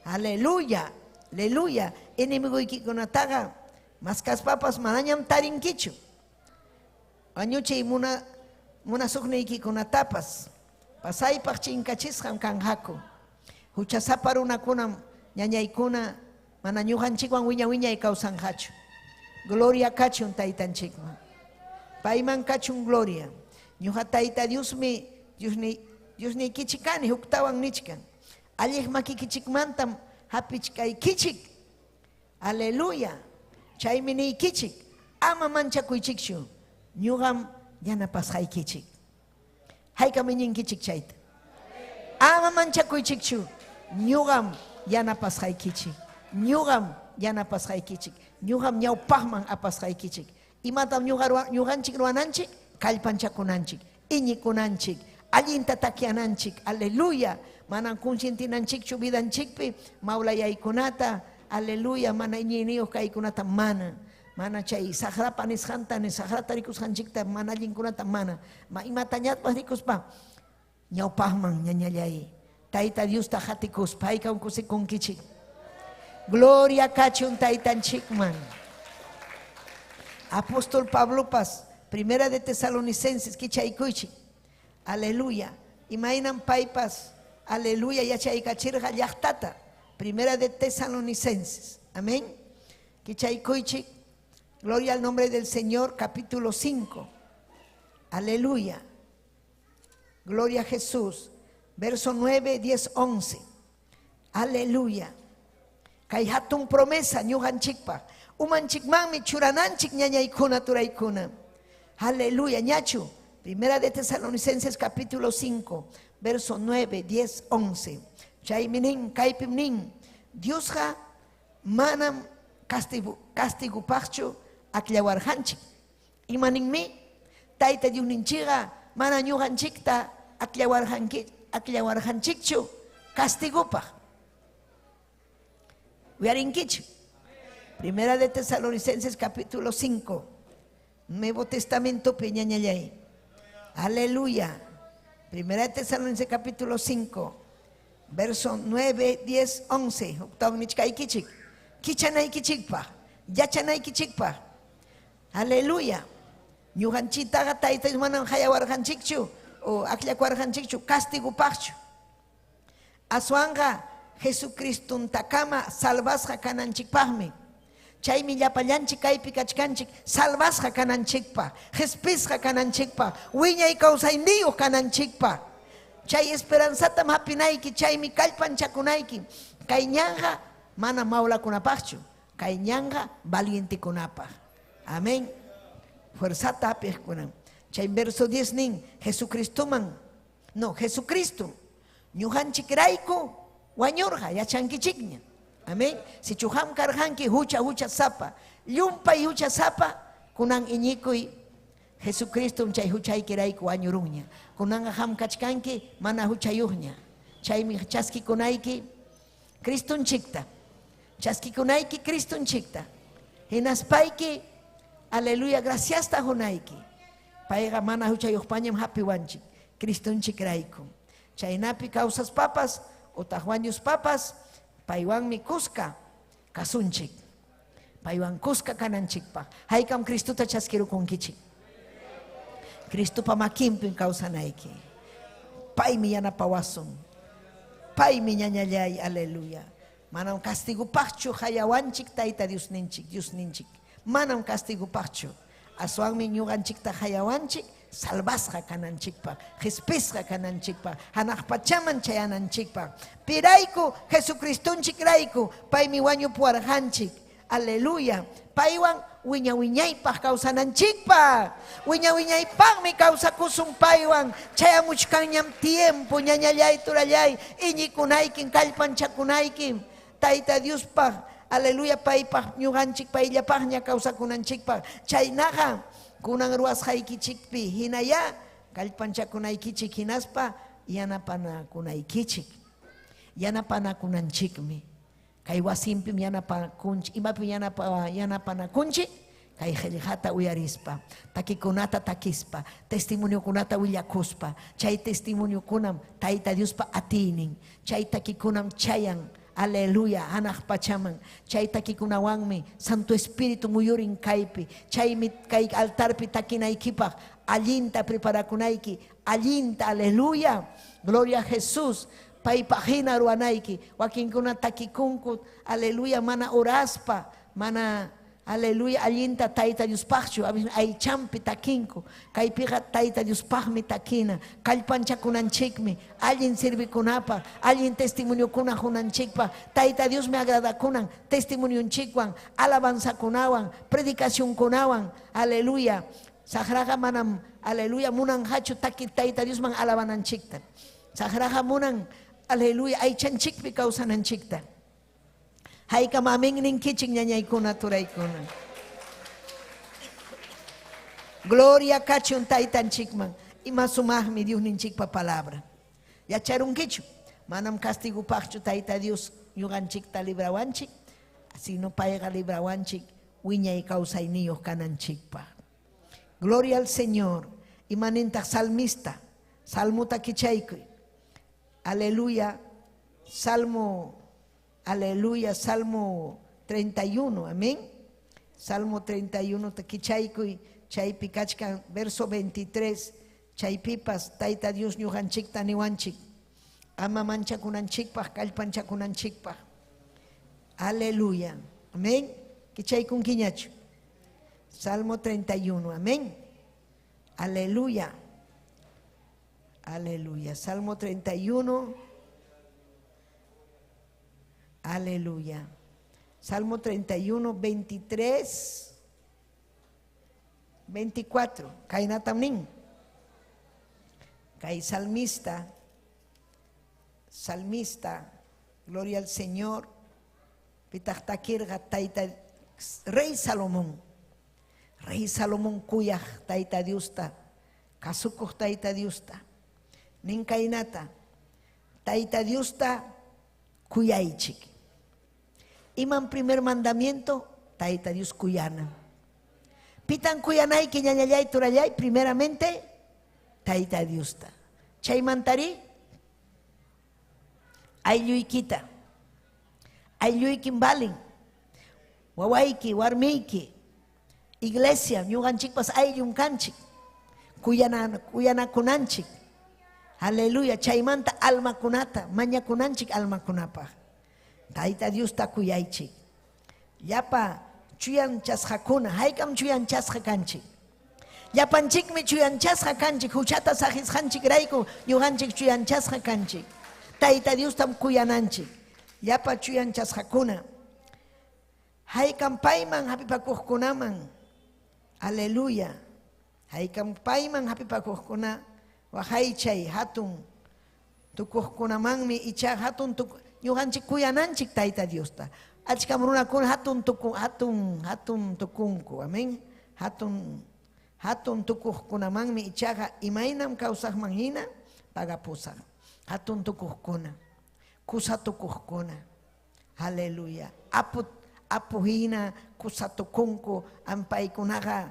Aleluya, aleluya. Inimiguykikunataqa maskas papas manañam tarinkichu. Wañuchay munasuqniykikunatapas pasaypaq chinkachisqam kanjaku. Huchasapa runakunam ñañaykuna mana ñuqanchikwan wiñay kawsanqachu. Gloria kachun Taytanchikman. Payman kachun gloria. Ñuqa Tayta Diosmi Diosniykichikani huktawan nichkan. Alliq makikichikmantam hapichkaykichik. Aleluya. Chaymi niykichik, ama manchakuychikshu, ñuqam yanapasqaykichik. Hayka miñinkichik chayta. Ama manchakuychikchu. Ñuqam yanapasqaykichik. Ñuqam yanapasqaykichik. Ñuqam ñawpaqman apasqaykichik. Imatam ñuqanchik ruwananchik kallpanchakunanchik, iñikunanchik, allinta takiananchik. Aleluya. Manan conscientinanchikchu vidanchikpi mawlayaykunata. Aleluya. Mana iñiniyuq kaykunata mana. Mana chay sagrapa nisqanta ni sagrata rikusqanchikta mana allinkunata mana. Imatañatpas rikuspa ñawpaqman ñañallay. Tayta Diosta hatikuspa hayka unkusikunkichik. Gloria kachun taytanchikman. Apóstol Pablo Paz, Primera de Tesalonicenses, kichaykuychik. Aleluya. Imainan paypas, aleluya, yachaykachirqa llaqtata. Primera de Tesalonicenses. Amén. Kichaykuychik. Gloria al nombre del Señor, capítulo 5. Aleluya. Gloria a Jesús. Verso 9, 10, 11. Aleluya. Kay hatun promesa ñuqanchikpaq. Umanchikmanmi churananchik ñañaykuna turaykuna. Aleluya, ñachu. Primera de Tesalonicenses capítulo 5, verso 9, 10, 11. Chaymi nin, kaypim nin. Diosqa manam castigupaqchu aklawarqanchik. Imaninmi tayta Diosninchikqa mana ñuqanchikta aklawarqanchikchu castigupaq. Uyarinkichu. Primera de Tesalonicenses capítulo 5. Nuevo Testamento peñañallay. Aleluya. Primera de Tesalonicenses capítulo 5. Verso 9, 10, 11. Octavnichkaykichik. Kichanaykichikpa. Yachanaykichikpa. Aleluya. Ñuqanchitaqa tayta manan hayawarqanchikchu o aklawarqanchikchu castigupaqchu. Aswanqa Jesucristuntakama salvasqa kananchikpaqmi. Chaymi llapallanchik kaypi kachkanchik salvasqa kananchikpa, Jesusqa kananchikpa, wiñay kawsayniyuq kananchikpa. Chay esperanzatam hapinayki, chaymi kallpanchakunayki. Kay ñanqa mana mawlakunapaqchu, kay ñanqa valientikunapaq. Amén. Fuerzata hapiqkunan. Chay verso 10 nin Jesucristuman. No, Jesucristo ñuqanchikrayku wañurqa yachankichikña. Amén. Si chuham karhanki hucha sapa, llumpay hucha sapa, kunan iñikuy Jesucristo chay huchaykirayku wañurunña. Kunan ham kachkanki mana huchayuqña. Chaymi chaskikunayki Cristunchikta. Chaskikunayki Cristunchikta. Hinaspayki, aleluya, gracias ta hunayki. Payqa mana huchayuqpañam hapiwanchik. Cristunchikrayku. Chaynapi causas papas, otahwaños papas, paywanmi kuska kasunchik. Paywan kuska kananchikpa. Haykam Cristuta chaskirukunkichik. Cristupa makinpin kawsanayki. Paymi yanapawasun. Paymi ñañallay, aleluya. Manam castigupaqchu hayawanchik tayta Diosninchik. Manam castigupaqchu. Aswanmi ñuqanchikta hayawanchik, salvasqa kananchikpa, Jesusqa kananchikpa, hanaqpachaman chayananchikpa. Pirayku Jesucristunchikrayku paymi wañupuwarqanchik. Aleluya. Paywan wiñaypaq kawsananchikpa. Wiñaypaqmi kawsakusun paywan. Chayamuchkanñam tiempo ñañallay turallay iñikunaykin kallpanchakunaykin tayta Diospaq. Aleluya, paypaq ñuqanchik payllapaqña kawsakunanchikpaq. Chaynaqa kunan ruwasqaykichikpi hinaya kallpanchakunaykichik hinaspa yanapanakunaykichik. Yanapanakunanchikmi. Kay wasinpim yanapakunchik. Imapi yanapanakunchik. Kay qillqata uyarispa, takikunata takispa, testimoniokunata willakuspa. Chay testimoniokunam tayta Diospa atinin. Chay takikunam chayan. Aleluya, hanaqpachaman. Chay takikunawanmi Santo Espíritu muyurin kaypi. Chaymi kay altarpi takinaykipaq allinta preparakunayki. Allinta, aleluya. Gloria a Jesús. Paypaqhina ruwanayki. Wakinkuna takikunku, aleluya, mana oraspa, mana, aleluya, allinta tayta Diospaqchu aychampi takinku. Kaypiqa tayta Diospaqmi takina. Kallpanchakunanchikmi, allin sirvikunapaq, allin testimonio hunanchikpaq. Tayta Dios me agradakunan testimonionchikwan, alabanzakunawan, predicacionkunawan, aleluya. Sagraga manam, aleluya, munang hachu takit taita Dios man alabananchikta. Sagraga munang, aleluya, ay chanchikpi kausananchikta. Haika maming ning kiching ñañaykuna turaykuna. Gloria kachun taitanchikman. Ima sumahmi Dios ninchikpa palabra. Yacharun kichu. Manam castigo pachu taita Dios yuganchikta librawanchik. Sino paiga librawanchik. Wiña y causa y niños cananchikpa. Gloria al Señor. Imaninta salmista. Salmo takichaykui. Aleluya. Aleluya, Salmo 31, amén. Salmo 31, takichaykui, chaypi kachkan, verso 23, chaypipas, taita Dios ñujanchikta niwanchik, ama manchakunanchikpaj, kallpanchakunanchikpaj. Aleluya, amén. Kichaykun kiñachu. Salmo 31, amén. Aleluya. Aleluya, Salmo 31. Aleluya. Salmo 31, 23, 24. Kaina tamnin. Kai salmista. Gloria al Señor. Pitachtakirga taita. Rey Salomón kuyaj taita Diusta. Kasukuj taita Diusta. Nin kainata. Taita Diusta kuyaychik. Iman primer mandamiento, taita Dios kuyana. Pitan kuyanay kiñañallay turallay, primeramente, taita Diusta. Chaymantari, aylluykita, aylluykin balin, wawayki, warmiyki, iglesia, ñuqanchikpas ayllun kanchik, kuyanakunanchik. Aleluya, chaymanta almakunata, mañakunanchik almakunapaj. Taita Dios ta kuyaychik. Yapa chuyan chasjakuna, haykam chuyan chasjakanchik. Yapanchikmi chuyan chasjakanchik, huchata sajisjanchik rayku, ñuqanchik chuyan chasjakanchik. Taita Dios tam kuyananchik. Yapa chuyan chasjakuna. Haykam payman hapipakuqkunaman. Aleluya. Haykam payman hapipakuqkuna. Wahaychay hatun tukuqkunamanmi icha hatun ñuqanchik kuyananchik taita Diosta. Achkam runakuna hatun tukunku, amén. Hatun tukuqkunamanmi ichaqa imaynam kawsaqman hina pagapusaq. Hatun tukuqkuna, kusa tukuqkuna. Aleluya. Apu hina kusa tukunku ampaykunaqa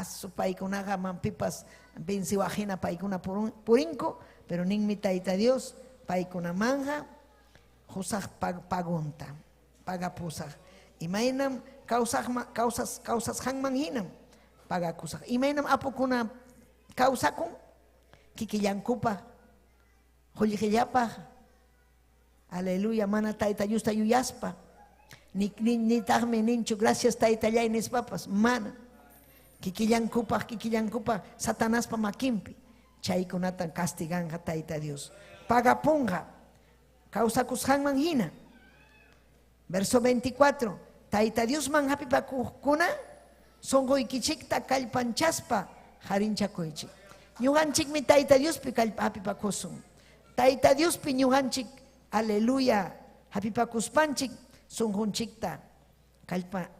supaykunaqa manpipas bensiwajina paykuna purinko, pero ninmi taita Dios paykuna manja husaq pagunta, pagapusaq. Imaynam kawsasqanman hinam pagakusaq. Imaynam apukuna kawsakun kikillankupaq, qullqillapaq. Aleluya, mana taita Diosta yuyaspa. Ni taqmi ninchu gracias taitallay nispapas, mana. Kikillankupaq, Satanaspa makinpi. Chaykunatan castiganja taita Dios. Pagapunga. Kawsakusqanman hina. Verso 24. Taita Dios man hapipakuqkuna sonquykichikta kallpanchaspa harinchakuychik. Ñuqanchikmi taita Diospi hapipakusun. Taita Diospi ñuqanchik, aleluya, hapipakuspanchik sonqunchikta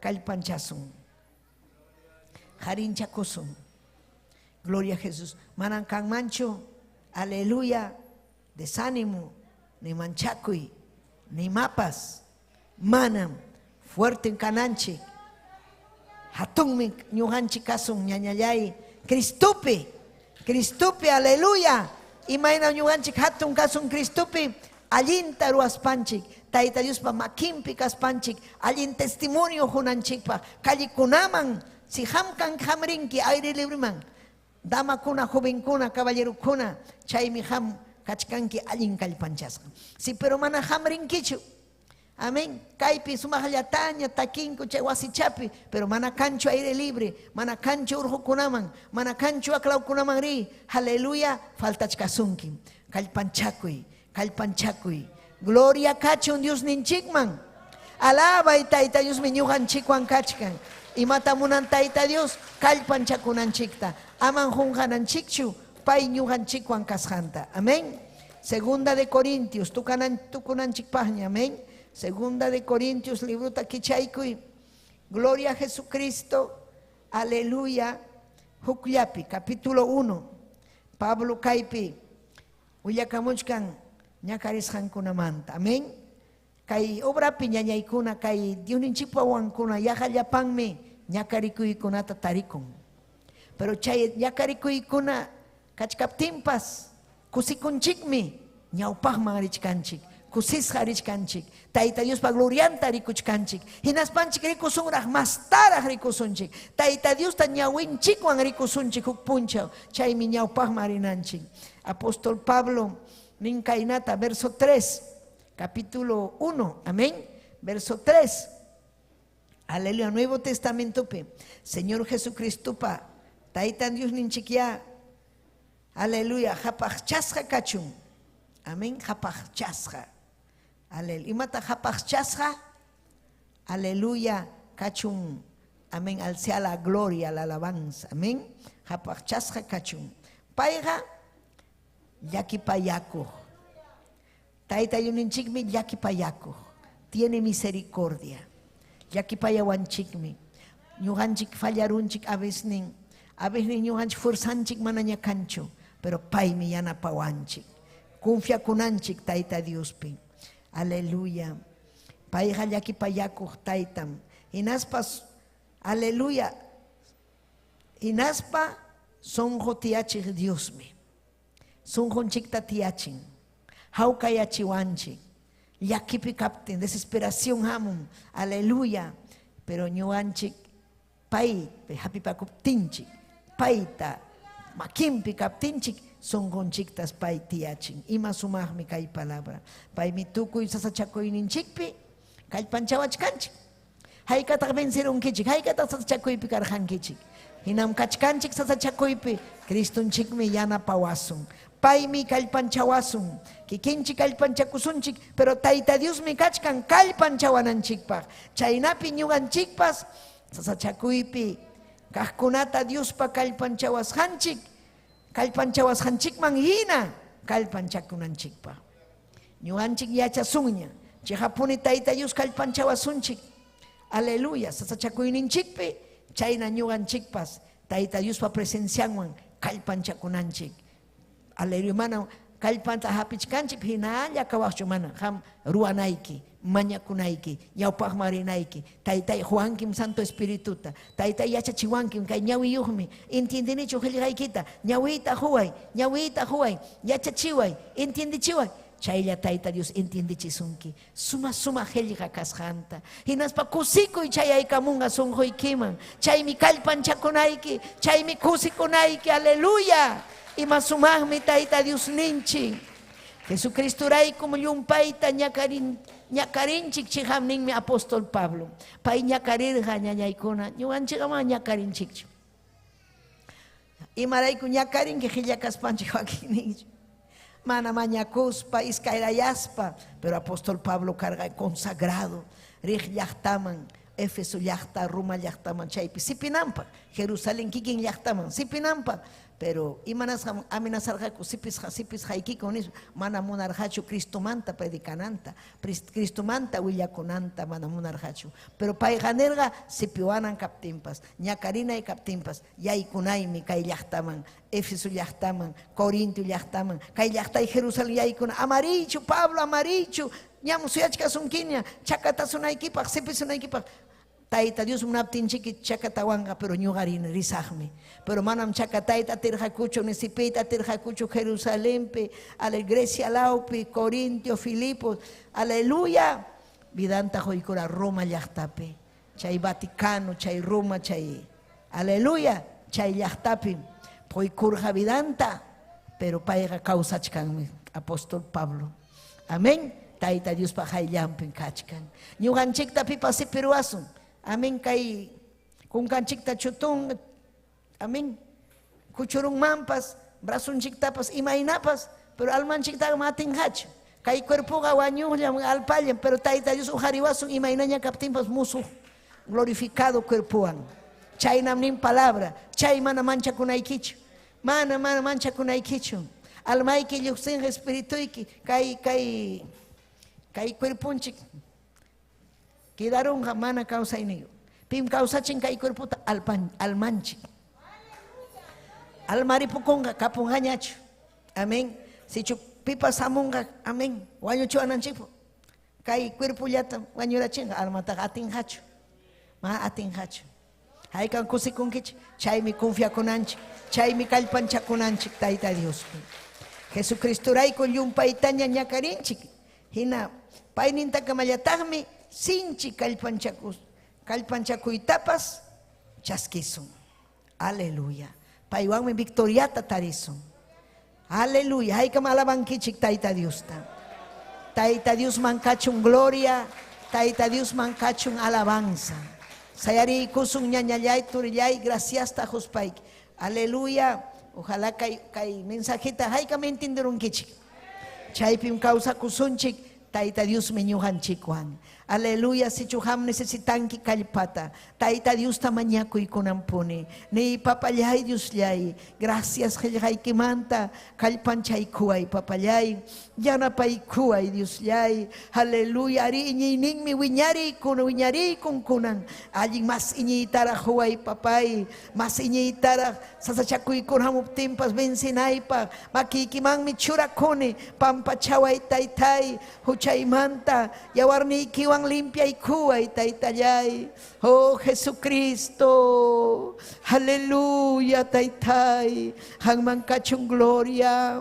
kallpanchasun. Harinchakusun. Gloria a Jesús. Manan kanmanchu, aleluya, desánimo, ni manchakuy, ni mapas, manam, fuerte en cananchi, hatunmi ñuqanchik kasun ñañallay, Cristupi, aleluya, imayna ñuqanchik hatun kasun Cristupi, allinta ruaspanchik, taita Diospa makinpi kaspanchik, allin testimonio hunanchikpa, kallikunaman, si hamkan hamrinki aire libreman, damakuna, jovenkuna, caballerukuna, chaymi ham kachkanki allin kallpanchasqa. Si pero mana hamrinkichu, amén, kaypi sumaqllataña takinku chay wasichapi, pero mana kanchu aire libre, mana kanchu urhukunaman, mana kanchu aklawkunaman ri, aleluya, faltachkasunki, kallpanchakuy, gloria kachun Dios ninchikman, Alaba y Taita Dios mi ñuqanchikwan kachkan. Imata munan Taita Dios kallpanchakunanchikta. Aman junqananchikchu pay ñuqanchikwan kasqanta. Amén. Segunda de Corintios, tukunanchikpaqña. Amén. Segunda de Corintios, libruta kichaykuy. Gloria a Jesucristo. Aleluya. Hukyapi, capítulo 1. Pablo kaypi. Uyakamuchkan ñakarisqankunamanta. Amén. Kay obrapi ñañaykuna kay Diosninchikpawankuna yajallapanmi ñakarikuykunata tarikun. Pero chay ñakarikuykuna kachkaptinpas kusikunchikmi ñawpaqman richkanchik. Kusisqa richkanchik. Tayta Diospa glorianta rikuchkanchik. Hinaspanchik rikusunraq mastaraq rikusunchik. Tayta Diosta ñawinchikwan rikusunchik huk punchaw. Chaymi ñawpaqman rinanchik. Apóstol Pablo nin kaynata, verso 3, capítulo 1, amén. Verso 3. Aleluya, Nuevo Testamento pe. Señor Jesucristo pa. Tayta Dios ninchikya. Aleluya, japachasqa kachun. Amén, japachasqa. Aleluya. Imata japachasqa. Aleluya, kachun. Amén, al sea la gloria, la alabanza. Amén. Japachasqa kachun. Paiga yakipayaku. Taita yuninchikmi yakipayaku. Tiene misericordia. Yakipayawanchikmi. Ñuqanchik fallarunchik a veces ñuqanchik forzanchik manaña kanchu. Pero paymi yanapawanchik. Confia kunanchik Taita Diospi. Aleluya. Payqa llakipayakuq taytam. Hinaspas, aleluya. Hinaspa sonjo tiachik Diosmi. Sonjonchikta tiachin. Hawkayachiwanchik. Llakipi kaptin, desesperación hamun. Aleluya. Pero ñuqanchik pay hapipakuptinchik. Payta makinpi kaptinchik. Songonchiktas pay tiachin. Ima sumaqmi kay palabra. Paymi tukuy sasachakuyninchikpi kallpanchawachkanchik. Haykataq vencerunkichik. Haykataq sasachakuypi karqankichik. Hinam kachkanchik sasachakuypi Cristonchikmi yanapawasun. Paymi kallpanchawasun. Kikinchik kallpanchakusunchik. Pero Tayta Diosmi kachkan kallpanchawananchikpaq. Chaynapi ñuqanchikpas sasachakuypi kaqkunata Diospa kallpanchawasqanchik. Kallpanchawasqanchikman hina kallpanchakunanchikpaq. Ñuqanchik yachasunña. Chihapuni Tayta Dios kallpanchawasunchik. Aleluya. Sasachakuyninchikpi chayna ñuqanchikpas Tayta Diospa presencianwan kallpanchakunanchik. Aleluya. Mana kallpanta hapichkanchik hinalla kawaqchu mana ham ruanayki, mañakunayki, ñawpaqman rinayki. Taytay Juankim Santo Espirituta. Taytay yachachiwankim kay ñawiyuqmi. Entiendinichu qillqaykita. Ñawita huway, yachachiway, entiendichiway. Chaylla Tayta Dios entiendichisunki. Suma qillqa kasqanta. Hinaspa kusikuy chayaykamunqa sunquykiman. Chaymi kallpanchakunayki, chaymi kusikunayki. Aleluya. Ima sumaqmi Tayta Dios ninchik. Jesucristo raykum llumpayta ñakarinchik chiqamninmi apóstol Pablo. Pay ñakarirqa ñañaykuna. Ñuqanchik ama ñakarinchikchu. Imarayku ñakarinki qillakaspanchik wakinninchu. Mana mañakuspa, iskayrayaspa. Pero apóstol Pablo carga consagrado. Riq llaqtaman, Éfeso llaqta, Roma llaqtaman chaypi. Sipinampa, Jerusalén kikin llaqtaman. Sipinampa. Pero imanas amenazarqaku sipis haykiko nisu mana munarqachu Cristumanta predicananta, Cristumanta willakunanta mana munarqachu. Pero payqa nirqa sipiwanan kaptinpas, ñakarinay kaptinpas, yaykunaymi kay llaqtaman, Éfeso llaqtaman, Corinto llaqtaman, kay llaqtay Jerusalén yaykuna. Amarichu Pablo, amarichu, ñam suyachkasunkiña, chakatasunaykipaq, sipisunaykipaq. Tayta Dios munaptinchiki chakatawanqa, pero ñuqarin risaqmi. Pero manam chakatayta tirqakuchu, nisipita tirqakuchu Jerusalénpi, ale Grecia laupi, Corintio, Filipos, aleluya. Vidanta hoykura Roma llaqtapi, chay Vaticano, chay Roma, chay, aleluya, chay llaqtapi, hoykurqa vidanta, pero payqa kawsachkanmi, apóstol Pablo. Amén. Tayta Dios pa hayllampi kachkan. Ñuqanchikta pipas sipiruasun. Amén kay kunkanchikta chutun. Amén. Kuchurun mampas, brasunchiktapas imaynapas, pero almanchikta matinhachu. Kay cuerpo gawaño yang alpalyan, pero taita Dios ujariwasun imainanya kaptimpas musuh glorificado cuerpoan. Chay namnin palabra, chay mana mancha kunaikichu. Mana mancha kunaikichu. Almaiki yuxen espirituiki, kay cuerpunchik. Quedaron mana causa inio. Pim causa chin kay cuerpo almanchik. Almaripukonga kapungañachu. Amén. Si pipa samunga, amén. Wanyo chuanan chipo. Kay cuerpo yata, wanyo la chinga, almata ating hacho. Ma ating hacho. Hay kan kusikungkich, chay mi confia kunanchik, chay mi kalpancha kunanchik, taita Dios. Jesucristo ray con yung paitanya nyakarinchik. Hina, paininta kamayatagmi, sinchi kalpanchakuy tapas, chaskisun. Aleluya. Paiwang mi victoriata tarisun. Aleluya. Hay kamalabankichik taita Dios ta. Taita Dios mankachung gloria, taita Dios mankachung alabanza. Sayari kusung ñañayay turiyay, gracias ta huspaik. Aleluya. Ojalá kay mensajita hay ka maintinderun kichik. Chaypim causa kusunchik, taita Dios menyuhan chikuan. Aleluya, si chuham necesitan ki kalpata. Taita Dios tamañaku y kunampuni. Ni papayay Dios yay. Gracias kay kimanta kalpanchay kuay papayay. Yana pay kuay Dios yay. Aleluya, ari iñining mi wiñari kun kunan. Allí mas iñitara huay papay. Mas iñitara sasachakuy kun hamup timpas bensinay pa. Makikimang mi churakuni. Pampachaway taytay. Huchay manta. Yawarni kiwa limpia y kuay taitayay. Oh Jesucristo, aleluya taitay. Hangman kachung gloria,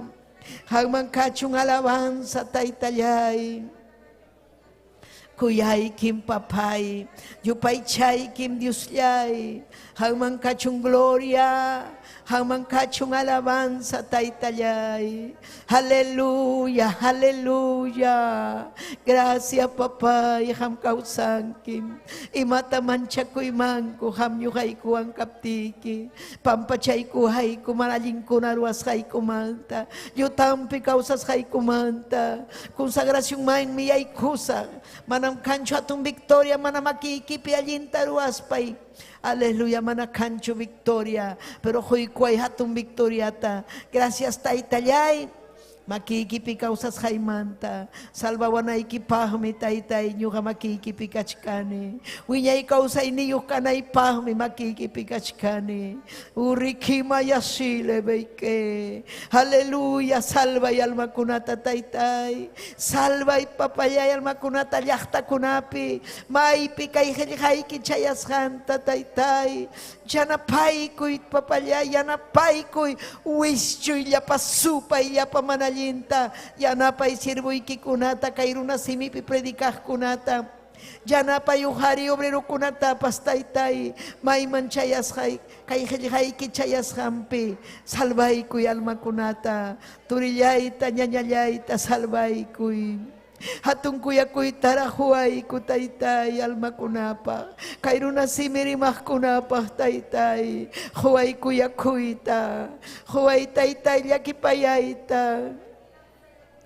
hangman kachung alabanza taitayay. Kuyay kim papay, yupay chay kim Dios yay. Hangman kachung gloria, hangman kachung alabanza taitayay. Aleluya, aleluya. Gracias papay, ham kausankim. Imata mancha ko imanko, ham yuhay ko ang kaptiki. Pampachay ko hay ko, maraling ko naruas hay kumanta. Yutampi kausas hay kumanta. Konsagrasyong main miyay kusa. Manam kancho atong victoria, manam makikipi alin taruas pay. Aleluya, mana kancho victoria. Pero hoy kuay hatong victoriata. Gracias taitayay. Makikipi kausas haimanta. Salvawanay kipahmi taitay nyo ka makikipi kachkani. Winyay kausay niyo kanay pahmi makikipi kachkani. Urikima yasile beke. Aleluya, salvay alma kunata taitay. Salvay papayay alma kunata yakta kunapi. Maipi kay ki chayas hanta taitay. Yanapay ko'y papayay, yanapay ko'y wischoy yapasupay yapamanalinta. Yanapay sirvoy kikunata, kayruna simipi predikah kunata. Yanapay uhari obrero kunata pastaytay. May manchayas hay, kay kichayas hampi. Salvay ko'y alma kunata. Turiyay ta, nyanyayay ta, salvay ko'y. Hatong kuya ko'y tarahuay ko taytay alma kunapa. Kayruna simirimah kunapa taytay. Huay kuya ko'y ta. Huay taytay yakipayay ta.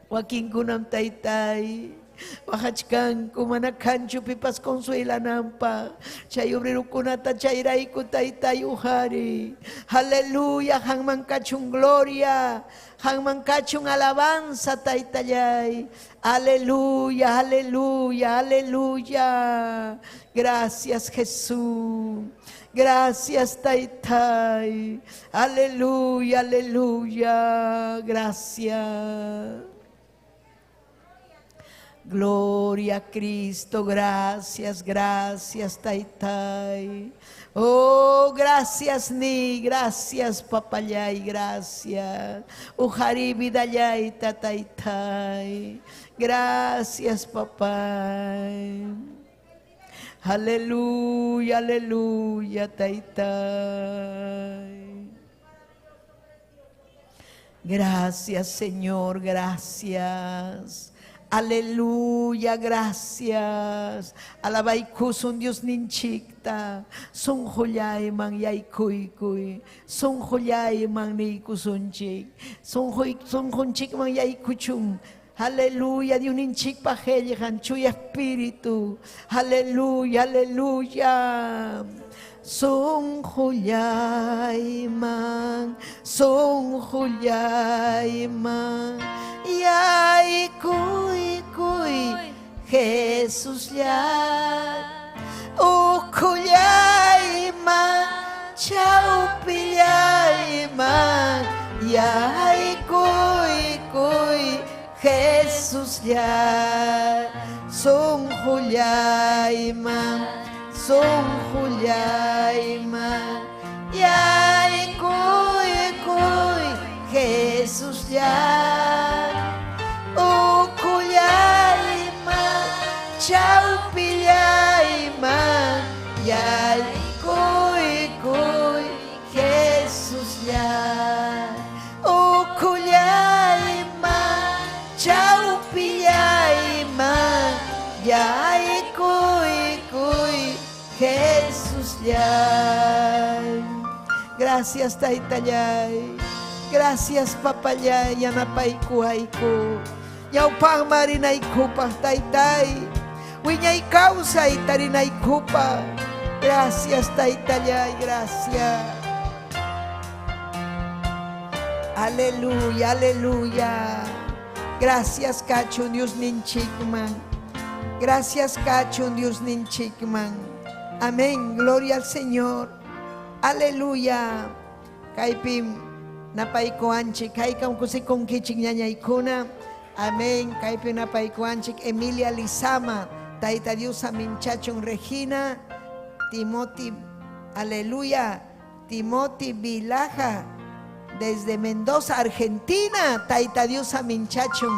Waking kunam taytay. Wakachkan kumanakancho pipas consuela nampa. Chay obrero kunata chayray ko taytay uhari. Haleluya, hangman kachung gloria. Hangman kachung alabanza taytayay. Aleluya, aleluya, aleluya. Gracias Jesús. Gracias taytay. Aleluya, aleluya. Gracias. Gloria a Cristo, gracias, gracias, taytay. Oh, gracias ni, gracias papayay, gracias. Ujari bidayay tataytay. Gracias papay. Aleluya, aleluya, taytay. Gracias Señor, gracias. Aleluya, gracias. Alabay kusun Dios ninchikta. Sung huyay mang yay kuy. Sung huyay mang ni kusunchik. Sung hunchik mang yay kuchung. Aleluya, de un hinchik pajellejan, chuya espíritu. Aleluya, aleluya. Son Juliaiman, son Juliaiman. Yay, cuy, Jesús ya. Oh, Juliaiman, chau Pillaima. Yay, cuy, Jesús ya. Son Juliaiman. Son Juliaiman, yay, cuy, Jesús ya. Oh, Juliaiman, chau Pillaima, yay, cuy, Jesús ya. Oh, Juliaiman, chau Pillaima, yay, cuy, Jesús ya. Gracias Taitayay. Gracias Papayay. Yanapaiku aiku. Yaupang marinaiku pa Taitay. Wiñay causa itarinaiku pa. Gracias Taitayay. Gracias. Aleluya, aleluya. Gracias Kachun Dios ninchikman. Gracias Kachun Dios ninchikman. Amén, gloria al Señor. Aleluya. Kaipim napaikuanchik, kaikam kusikong kichik ñañaykuna. Amén. Kaipim napaikuanchik Emilia Lizama, Taita Dios aminchachon Regina, Timothy, aleluya. Timothy Vilaja, desde Mendoza, Argentina, Taita Dios aminchachon.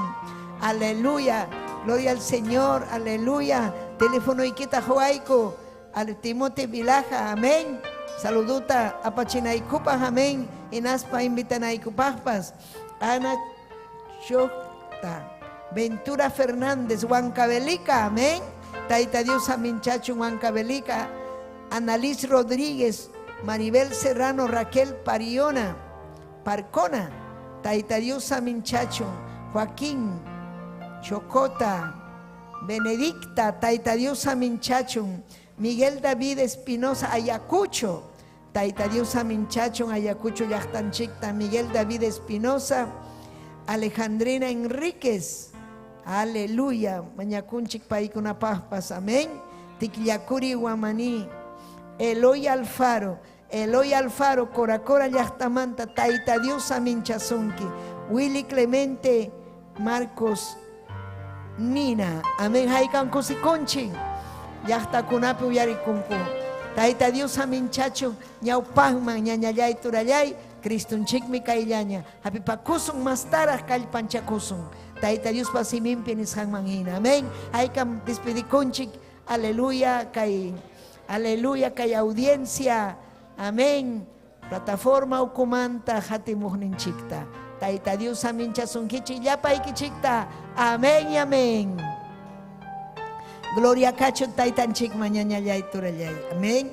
Aleluya. Gloria al Señor. Aleluya. Teléfono Iquita Joaico. Al Timothy Vilaja, amén. Saluduta apachinaikupas, amén. Inaspa invitanaikupaspas. Ana Chocta, Ventura Fernández, Huancavelica, amén. Taita Dios aminchacho, Huancavelica. Annalise Rodríguez, Maribel Serrano, Raquel Parcona. Taita Dios aminchacho, Joaquín Chocota, Benedicta, Taita Dios aminchacho. Miguel David Espinosa, Ayacucho, Taita Dios aminchachon, Ayacucho, Yachtanchicta, Miguel David Espinosa, Alejandrina Enríquez, aleluya, Mañacunchic Paicuna Pazpas, amén, Tiquillacuri Guamaní, Eloy Alfaro, Coracora Yachtamanta, Taita Dios aminchazonki, Willy Clemente Marcos Nina, amén, Haikan Kusikonchi. Yahta kunapi uyarikunku. Taita Dios aminchacho ñaupahman ñañallay turallay Cristunchikmi kayllaña. Hapipakusun mastaras kallpanchakusun. Taita Dios pasimimpi nishanman hina. Amén. Haykam despedikunchik. Aleluya kay audiencia. Amén. Plataforma ukumanta hatimuhninchikta. Taita Dios aminchasunkichik yapaykichikta. Amén y amén. Gloria Cacho Taitanchik mañana ya y turallay. Amén.